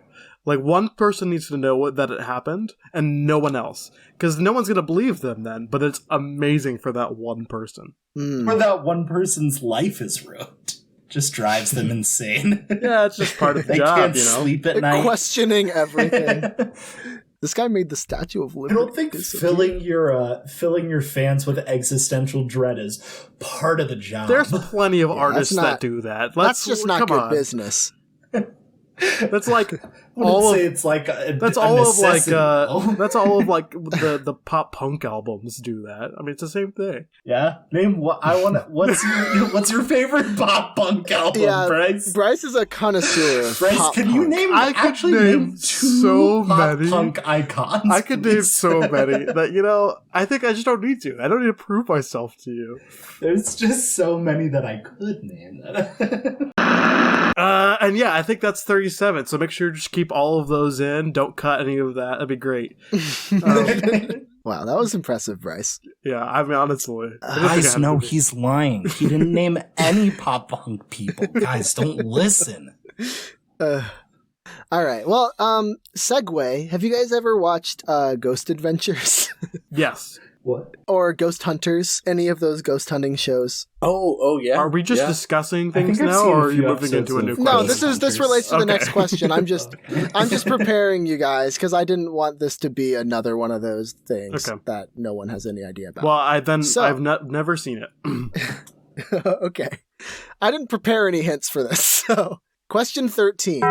Like one person needs to know that it happened, and no one else, because no one's gonna believe them then. But it's amazing for that one person. or that one person's life is ruined. Just drives them insane. Yeah, it's just part of the They job, can't you know. sleep at night. Questioning everything. This guy made the Statue of I Liberty. don't think filling your fans with existential dread is part of the job. There's plenty of artists that's not- that do that. That's just not come good on. business. That's like all of it's like that's all of like that's all of like the pop punk albums do that. I mean, it's the same thing. Yeah. Name what I want. What's your favorite pop punk album, Bryce? Bryce is a connoisseur of Bryce, pop can punk. you name? I could name two pop many punk icons. I could name so many that I think I just don't need to. I don't need to prove myself to you. There's just so many that I could name. And yeah, I think that's 37. So make sure to just keep all of those in. Don't cut any of that. That'd be great. Wow, that was impressive, Bryce. Yeah, I mean, honestly. Guys, no, he's lying. He didn't name any pop punk people. Guys, don't listen. All right. Well, segue. Have you guys ever watched Ghost Adventures? Yes. What? Or Ghost Hunters? Any of those ghost hunting shows? Oh yeah. Are we just discussing things now, or are you moving into a new question? No, this relates to the next question. I'm just preparing you guys because I didn't want this to be another one of those things that no one has any idea about. Well, I've never seen it. Okay. I didn't prepare any hints for this. So, question 13.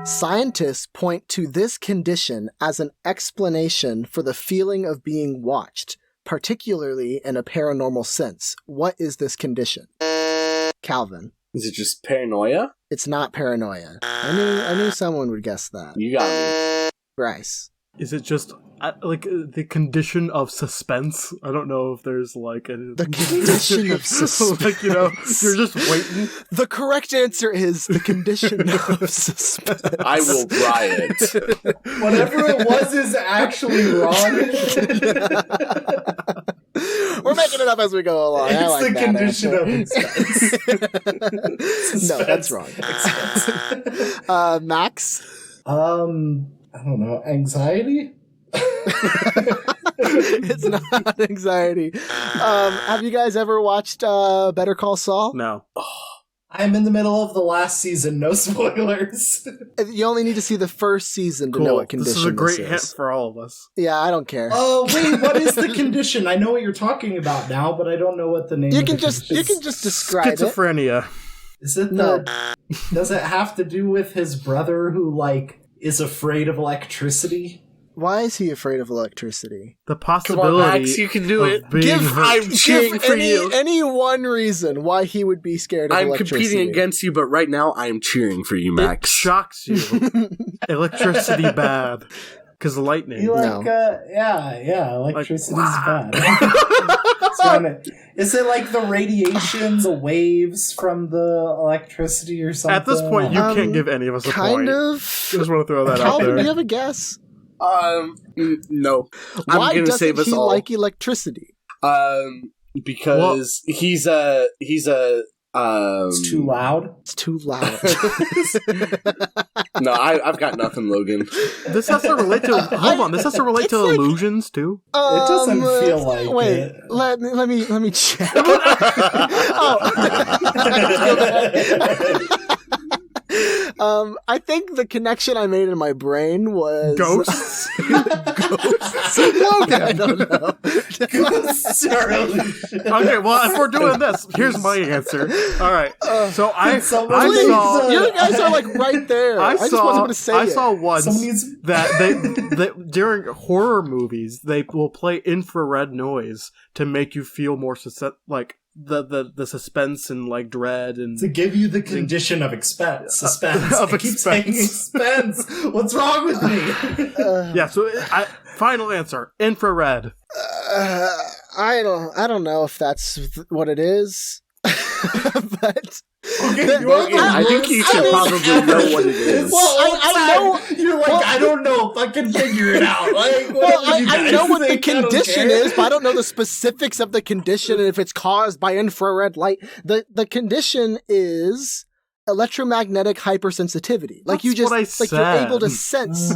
Scientists point to this condition as an explanation for the feeling of being watched, particularly in a paranormal sense. What is this condition? Calvin. Is it just paranoia? It's not paranoia. I knew someone would guess that. You got me. Bryce. Is it just like the condition of suspense? I don't know if there's like the condition of suspense. Like, you're just waiting. The correct answer is the condition of suspense. I will riot. Whatever it was is actually wrong. We're making it up as we go along. It's I like the that condition answer. of suspense. No, that's wrong. Max? I don't know. Anxiety? It's not anxiety. Have you guys ever watched Better Call Saul? No. I'm in the middle of the last season. No spoilers. You only need to see the first season to know what condition this is a great this hint is. for all of us. Yeah, I don't care. Oh, wait, what is the condition? I know what you're talking about now, but I don't know what the name You can just describe it. Schizophrenia. Is it No. Does it have to do with his brother who, is afraid of electricity? Why is he afraid of electricity? The Come possibility on, Max, you can do it. I'm cheering for you. Any one reason why he would be scared of I'm electricity. competing against you, but right now I am cheering for you, It Max. shocks you. Electricity bad. Because lightning. Electricity's bad. Is it like the radiation, the waves from the electricity or something? At this point, you can't give any of us a point. Kind of. I just want to throw that out Calvin, there. do you have a guess? No. Why I'm gonna save doesn't us he all. like electricity? Because he's a It's too loud. It's too loud. No, I've got nothing, Logan. This has to relate to. Hold on, this has to relate to illusions too. It doesn't feel like wait, it. let me check. I think the connection I made in my brain was Ghosts. Logan, I don't know. Ghosts are illusions. Okay, well, if we're doing this, here's my answer. All right, so I saw. You guys are like right there. I just wasn't going to say I it. saw once that they during horror movies they will play infrared noise to make you feel more like the suspense and like dread and to give you the condition of suspense. Of I keep saying expense. What's wrong with me? yeah. So final answer: infrared. I don't know if that's what it is, but. Okay, I think you should probably know what it is. Well, I know. You're like, I don't know. Fucking figure it out. Like, I know what the condition is, but I don't know the specifics of the condition and if it's caused by infrared light. The condition is electromagnetic hypersensitivity. Like That's what I said. you're able to sense.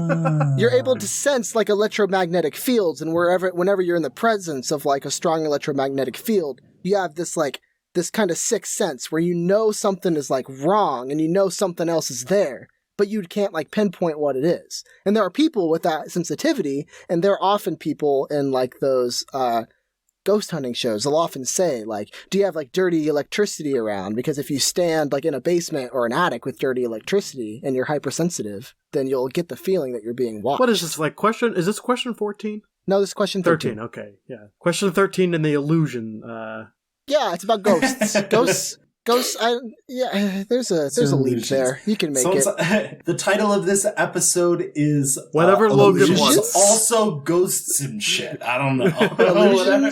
You're able to sense like electromagnetic fields, and whenever you're in the presence of like a strong electromagnetic field, you have this kind of sixth sense where you know something is like wrong and you know something else is there, but you can't like pinpoint what it is. And there are people with that sensitivity, and there are often people in like those ghost hunting shows, they'll often say, like, do you have, like, dirty electricity around? Because if you stand, like, in a basement or an attic with dirty electricity and you're hypersensitive, then you'll get the feeling that you're being watched. What is this, like, question? Is this question 14? No, this is question 13. Okay, yeah. Question 13 in the illusion. Yeah, it's about ghosts. Ghosts, there's a leap there. You can make it. The title of this episode is Whatever Logan wants. Also ghosts and shit. I don't know.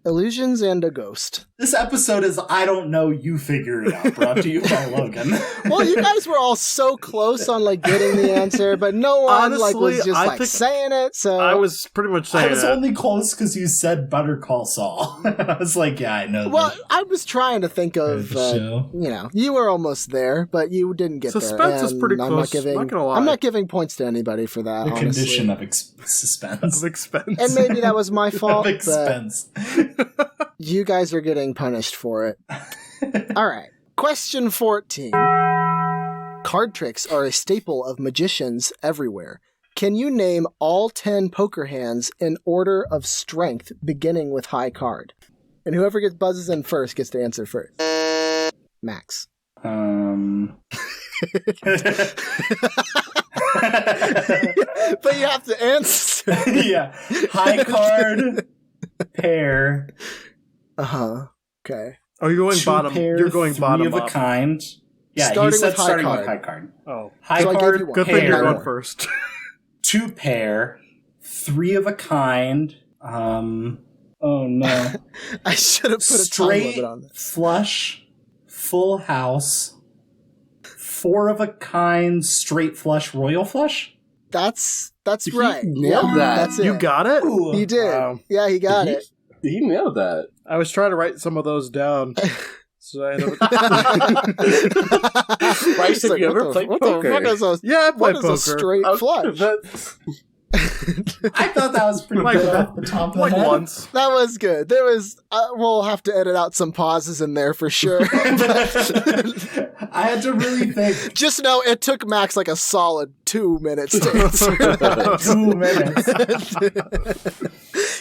Illusions and a ghost. This episode is I don't know, you figure it out, brought to you by Logan. Well, you guys were all so close on like getting the answer, but no one Honestly, was just saying it. So I was pretty much saying I was only close because you said Better Call Saul. I was like, yeah, I know. Well, I was trying to think of, you were almost there, but you didn't get Suspense there. is pretty close. Not gonna lie. I'm not giving points to anybody for that. The honestly. condition of suspense. Of expense. And maybe that was my fault. Of expense. You guys are getting punished for it. All right. Question 14. Card tricks are a staple of magicians everywhere. Can you name all 10 poker hands in order of strength, beginning with high card? And whoever buzzes in first gets to answer first. Max. But you have to answer. Yeah. High card, pair. Okay. Oh, you're going bottom. You're going bottom of up. A kind. Yeah, starting he said with high starting card. with high card. Oh. High So I gave card, you one. Good thing you're pair, going first. 2 pair, 3 of a kind. Oh no. I should have put a time Straight limit on this. flush, full house, 4 of a kind, straight flush, royal flush. That's right. nailed that. That's it. You got it? Ooh. He did. Wow. Yeah, he got it. He nailed that. I was trying to write some of those down. So I ended up... Bryce, have you ever played poker? What is a, Yeah, I what played is poker. a straight flush? I thought that was pretty good off the top of the Like head. once. That was good. There was. We'll have to edit out some pauses in there for sure. I had to really think. Just know it took Max like a solid 2 minutes to answer. 2 minutes.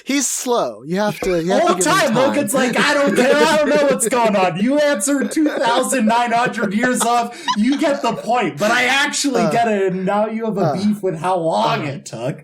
He's slow. You have to. You have Whole to give him time, Logan's like, I don't care. I don't know what's going on. You answered 2,900 years off. You get the point. But I actually get it. And now you have a beef with how long it took.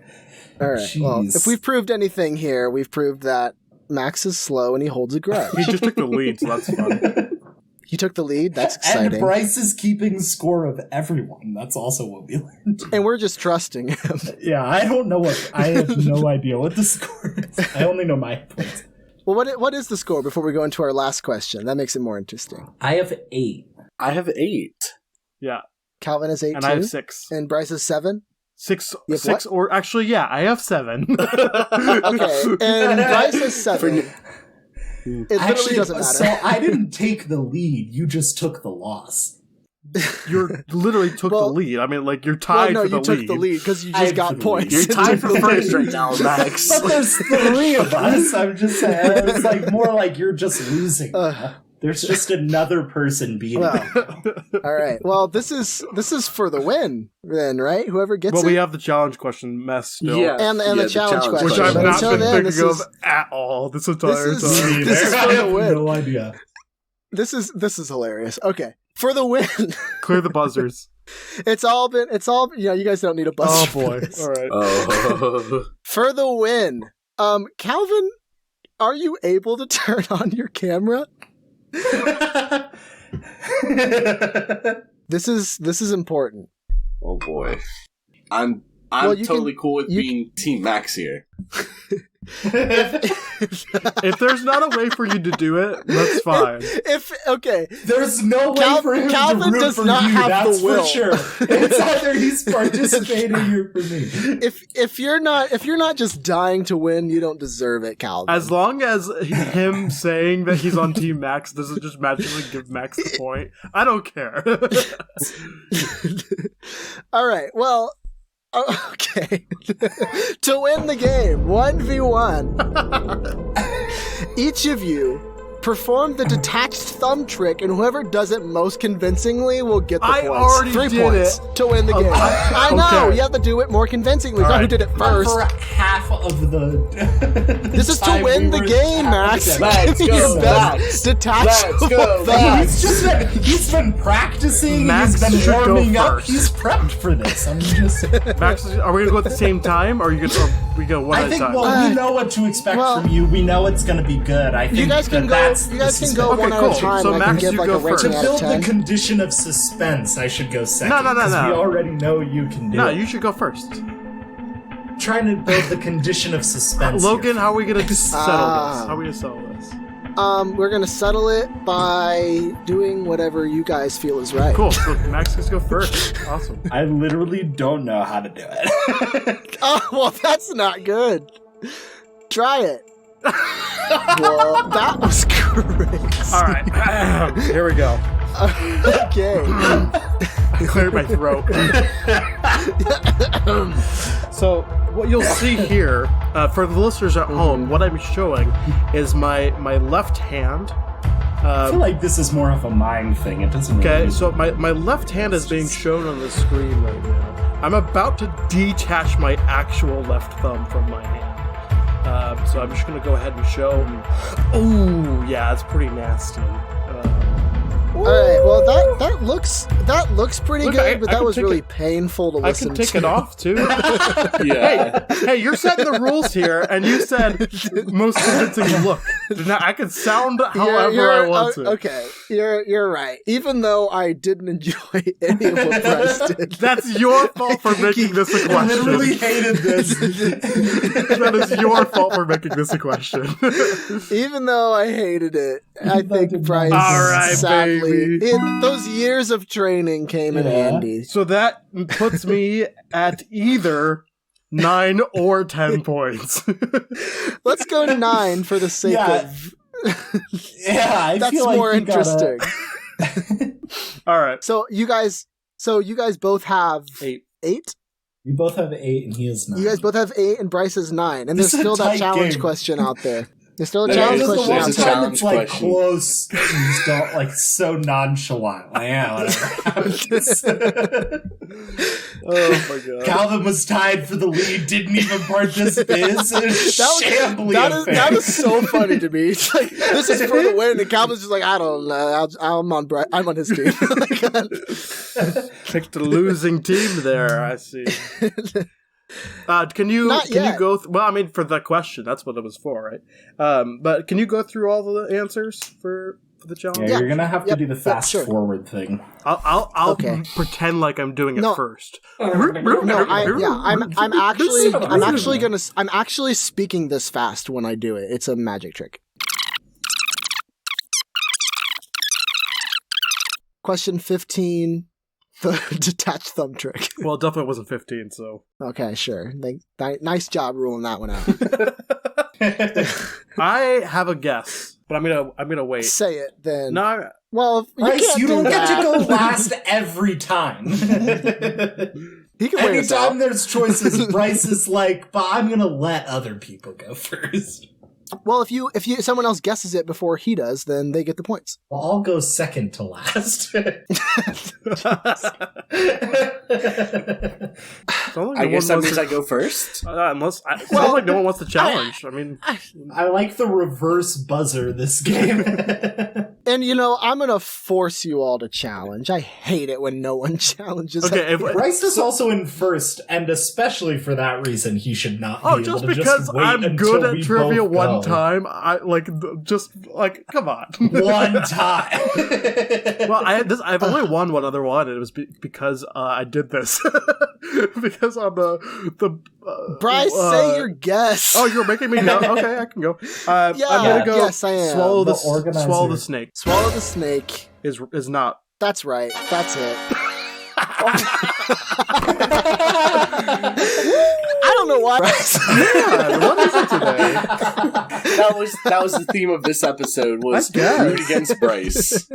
All right. Jeez. Well, if we've proved anything here, we've proved that Max is slow and he holds a grudge. He just took the lead, so that's fun. He took the lead. That's exciting. And Bryce is keeping score of everyone. That's also what we learned. And we're just trusting him. Yeah, I don't know I have no idea what the score is. I only know my points. Well, what is the score before we go into our last question? That makes it more interesting. I have 8. I have 8. Yeah. Calvin is 8 And too. I have 6. And Bryce is 7. 6, You have 6 what? or actually, yeah, I have 7. Okay, and Bryce is 7. It literally doesn't matter. So I didn't take the lead. You just took the loss. You literally took the lead. I mean, like, you're tied no, for the you took lead. the lead because you I just got took the points. You're tied for first right now, Max. But there's 3 of us. I'm just saying. It's like more like you're just losing. There's just another person beating you. All right. Well, this is for the win, then, right? Whoever gets Well, it. we have the challenge question mess still. Yeah. And the challenge question. Which I've But not until been then, thinking of at all this entire this is- time. this is I for the have win. no idea. This is hilarious. Okay. For the win. Clear the buzzers. It's all you guys don't need a buzzer. Oh, for boy. this. All right. Oh. For the win. Calvin, are you able to turn on your camera? This is important. Oh boy. I'm Well, you totally can- cool with you being Team Max here. If there's not a way for you to do it, that's fine. Okay, There's no way for him Calvin to root does for not you, have that's the will. for sure. It's either he's participating or for me. if you're not just dying to win, you don't deserve it, Calvin. As long as him saying that he's on Team Max doesn't just magically give Max the point, I don't care. All right. Well, okay. To win the game, 1v1, each of you Perform the detached thumb trick, and whoever does it most convincingly will get the points. already 3 did points to win the game. I know, Okay. you have to do it more convincingly. Not who did it first. For half of the. This is to win the game, Max. Let's Give me go, your best Max. detachable Let's go, thumb. Max. He's been practicing. Max He's been should go warming up. first. He's prepped for this. I'm just. Max, are we gonna go at the same time, or are you gonna? Or we go one I at a think. time? Well, we know what to expect from you. We know it's going to be good. I think You guys can that's go. You guys can go Okay, one at cool. a time. So and I can Max, give you like go a rating first. To out of build the 10. condition of suspense, I should go second. No. Because we already know you can do No, it. you should go first. Trying to build the condition of suspense. Logan, here. how are we gonna settle this? How are we gonna settle this? We're gonna settle it by doing whatever you guys feel is right. Cool. So Max gets to go first. Awesome. I literally don't know how to do it. Oh well, that's not good. Try it. Well, that was great. All right. Here we go. Okay. Cleared my throat. So what you'll see here, for the listeners at home, what I'm showing is my left hand. I feel like this is more of a mind thing. It doesn't really. Okay, so my left hand is being shown on the screen right now. I'm about to detach my actual left thumb from my hand. So I'm just going to go ahead and show. Oh, yeah, it's pretty nasty. All right. Well, that looks pretty Look, good, but I that can was take really it- painful to I listen can take to. it off, too. Yeah. Hey, you're setting the rules here, and you said most convincing look. Now, I can sound however I want to. Okay, you're right. Even though I didn't enjoy any of what Bryce did. That's your fault for making this a I question. literally hated this. That is your fault for making this a question. Even though I hated it, I think Bryce All right, sadly, baby. those years of training came in handy. So that puts me at either 9 or 10 points. Let's go 9 for the sake Yeah. of. Yeah, I That's feel like more you gotta- interesting. All right. So you guys both have 8. 8. We both have 8, and he has 9. You guys both have 8, and Bryce has 9. And This there's is a still that tight challenge game. question out there. There's still a There challenge is. This is the question one out There's a there. time challenge it's like question. close. You just don't like so nonchalant. Like, yeah, whatever. Oh my god. Calvin was tied for the lead. Didn't even part this biz. It was shambly That is so funny to me. It's like, this is for the win, and Calvin's just like, I don't know. I'm on his team. Picked a losing team there, I see. Can you go well, I mean, for the question, that's what it was for, right? But can you go through all the answers for the challenge? Yeah, you're gonna have to do the fast sure. forward thing. I'll Okay. pretend like I'm doing it first. I'm actually speaking this fast when I do it. It's a magic trick. Question 15. The detached thumb trick. Well, it definitely wasn't 15, so. Okay, sure. Nice job ruling that one out. I have a guess, but I'm gonna wait. Say it then. No, Well, Bryce, you don't get to go that. last every time. He can wait us out. Anytime there's choices, Bryce is like, but I'm gonna let other people go first. Well, if someone else guesses it before he does, then they get the points. Well, I'll go second to last. I guess that means I go first. Unless it sounds like no one wants to challenge. I mean, I like the reverse buzzer this game. And I'm gonna force you all to challenge. I hate it when no one challenges. okay. Bryce is also in first, and especially for that reason, he should not be able Just to because just wait I'm until good at we trivia both one go. time, I come on. One time. Well, I've only won one other one, and it was because I did this. Because on the Bryce, say your guess. Oh, you're making me go. Okay, I can go. I'm gonna go. Yes, I am. Swallow the organizer. snake. Swallow the snake. Is not. That's right. That's it. I don't know why. Yeah, what is it today? That was the theme of this episode, was root against Bryce.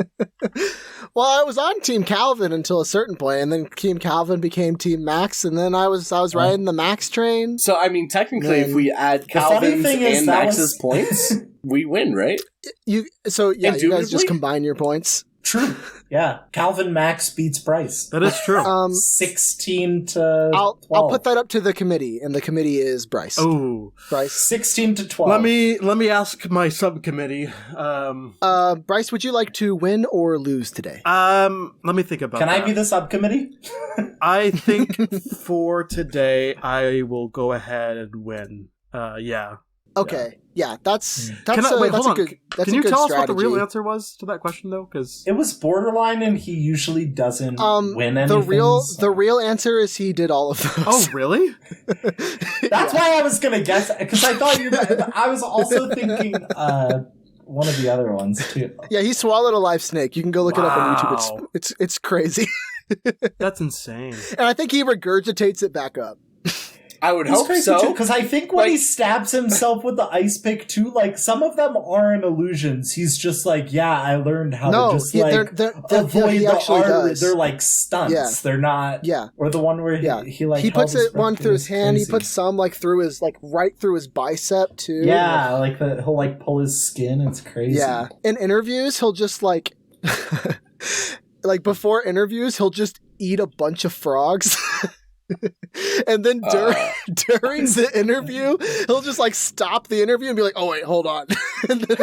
Well, I was on Team Calvin until a certain point, and then Team Calvin became Team Max, and then I was riding the Max train. So, I mean, technically, if we add Calvin's and Max's points, we win, right? You guys just combine your points. True. Yeah. Calvin Max beats Bryce. That is true. 16 to 12. I'll put that up to the committee, and the committee is Bryce. Oh, Bryce. 16 to 12. Let me ask my subcommittee. Bryce, would you like to win or lose today? Let me think about. Can I be the subcommittee? I think for today, I will go ahead and win. Yeah. Okay. Yeah, that's Can a good Can you tell us what the strategy. real answer was to that question, though? Because It was borderline, and he usually doesn't win anything. The real answer is he did all of those. oh, really? That's why I was gonna guess, because I thought I was also thinking one of the other ones too. Yeah, he swallowed a live snake. You can go look it up on YouTube. It's crazy. That's insane. And I think he regurgitates it back up. I would hope so. Because I think when he stabs himself with the ice pick too, like, some of them aren't illusions. He's just like, yeah, I learned how to just avoid the art. They're like stunts. Yeah. They're not. Yeah. Or the one where he puts one through his hand. He puts some through his right through his bicep too. Yeah, he'll pull his skin. It's crazy. Yeah. In interviews, he'll just like before interviews, he'll just eat a bunch of frogs. And then during the interview, he'll just stop the interview and be like, "Oh wait, hold on." And then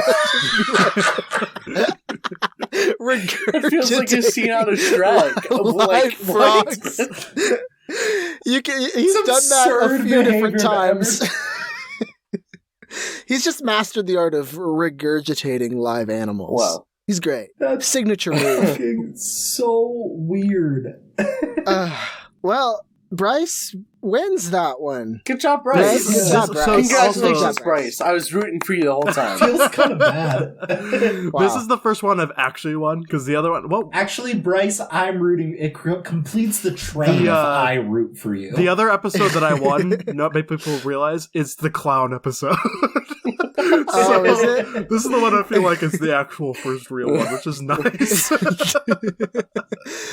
it feels like a scene out of Shrek of frogs. He's done that a few different times. He's just mastered the art of regurgitating live animals. Wow. He's great. That's signature move. So weird. Well, Bryce wins that one. Good job, Bryce. Good job, Bryce. Congratulations, Bryce. I was rooting for you the whole time. Feels kind of bad. Wow. This is the first one I've actually won, because the other one... Well, actually, Bryce, I'm rooting... It completes the train of I root for you. The other episode that I won, not many people realize, is the clown episode. Oh, is it? This is the one I feel like is the actual first real one, which is nice.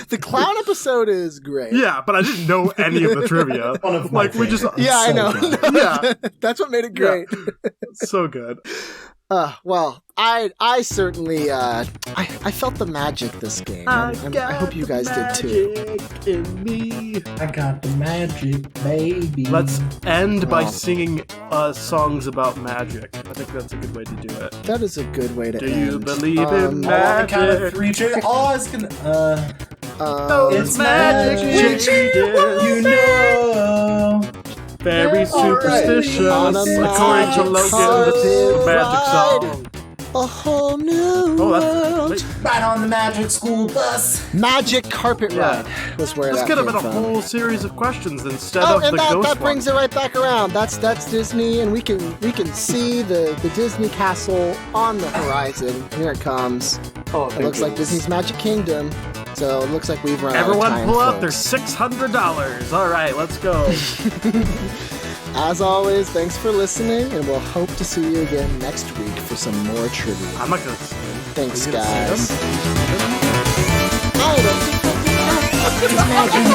The clown episode is great. Yeah, but I didn't know any of the trivia. One of my favorites. I know. Yeah. That's what made it great. Yeah. So good. Well, I certainly I felt the magic this game. I hope you guys did too. In me. I got the magic, baby. Let's end by singing songs about magic. I think that's a good way to do it. That is a good way to do end. You believe in magic? On the count of 3, it's gonna. It's magic. You know. Very superstitious. According to Logan, this is a magic song. A whole new world. Right on the magic school bus. Magic carpet ride was where this that could have came been a from. whole series of questions instead of the ghost that brings it right back around. That's Disney, and we can see the Disney castle on the horizon. Here it comes. It looks like Disney's Magic Kingdom. So it looks like we've run out of time. Everyone pull out their $600. All right, let's go. As always, thanks for listening, and we'll hope to see you again next week for some more trivia. I'm not going to sing. Thanks, Are you guys. gonna sing them? I don't think I can.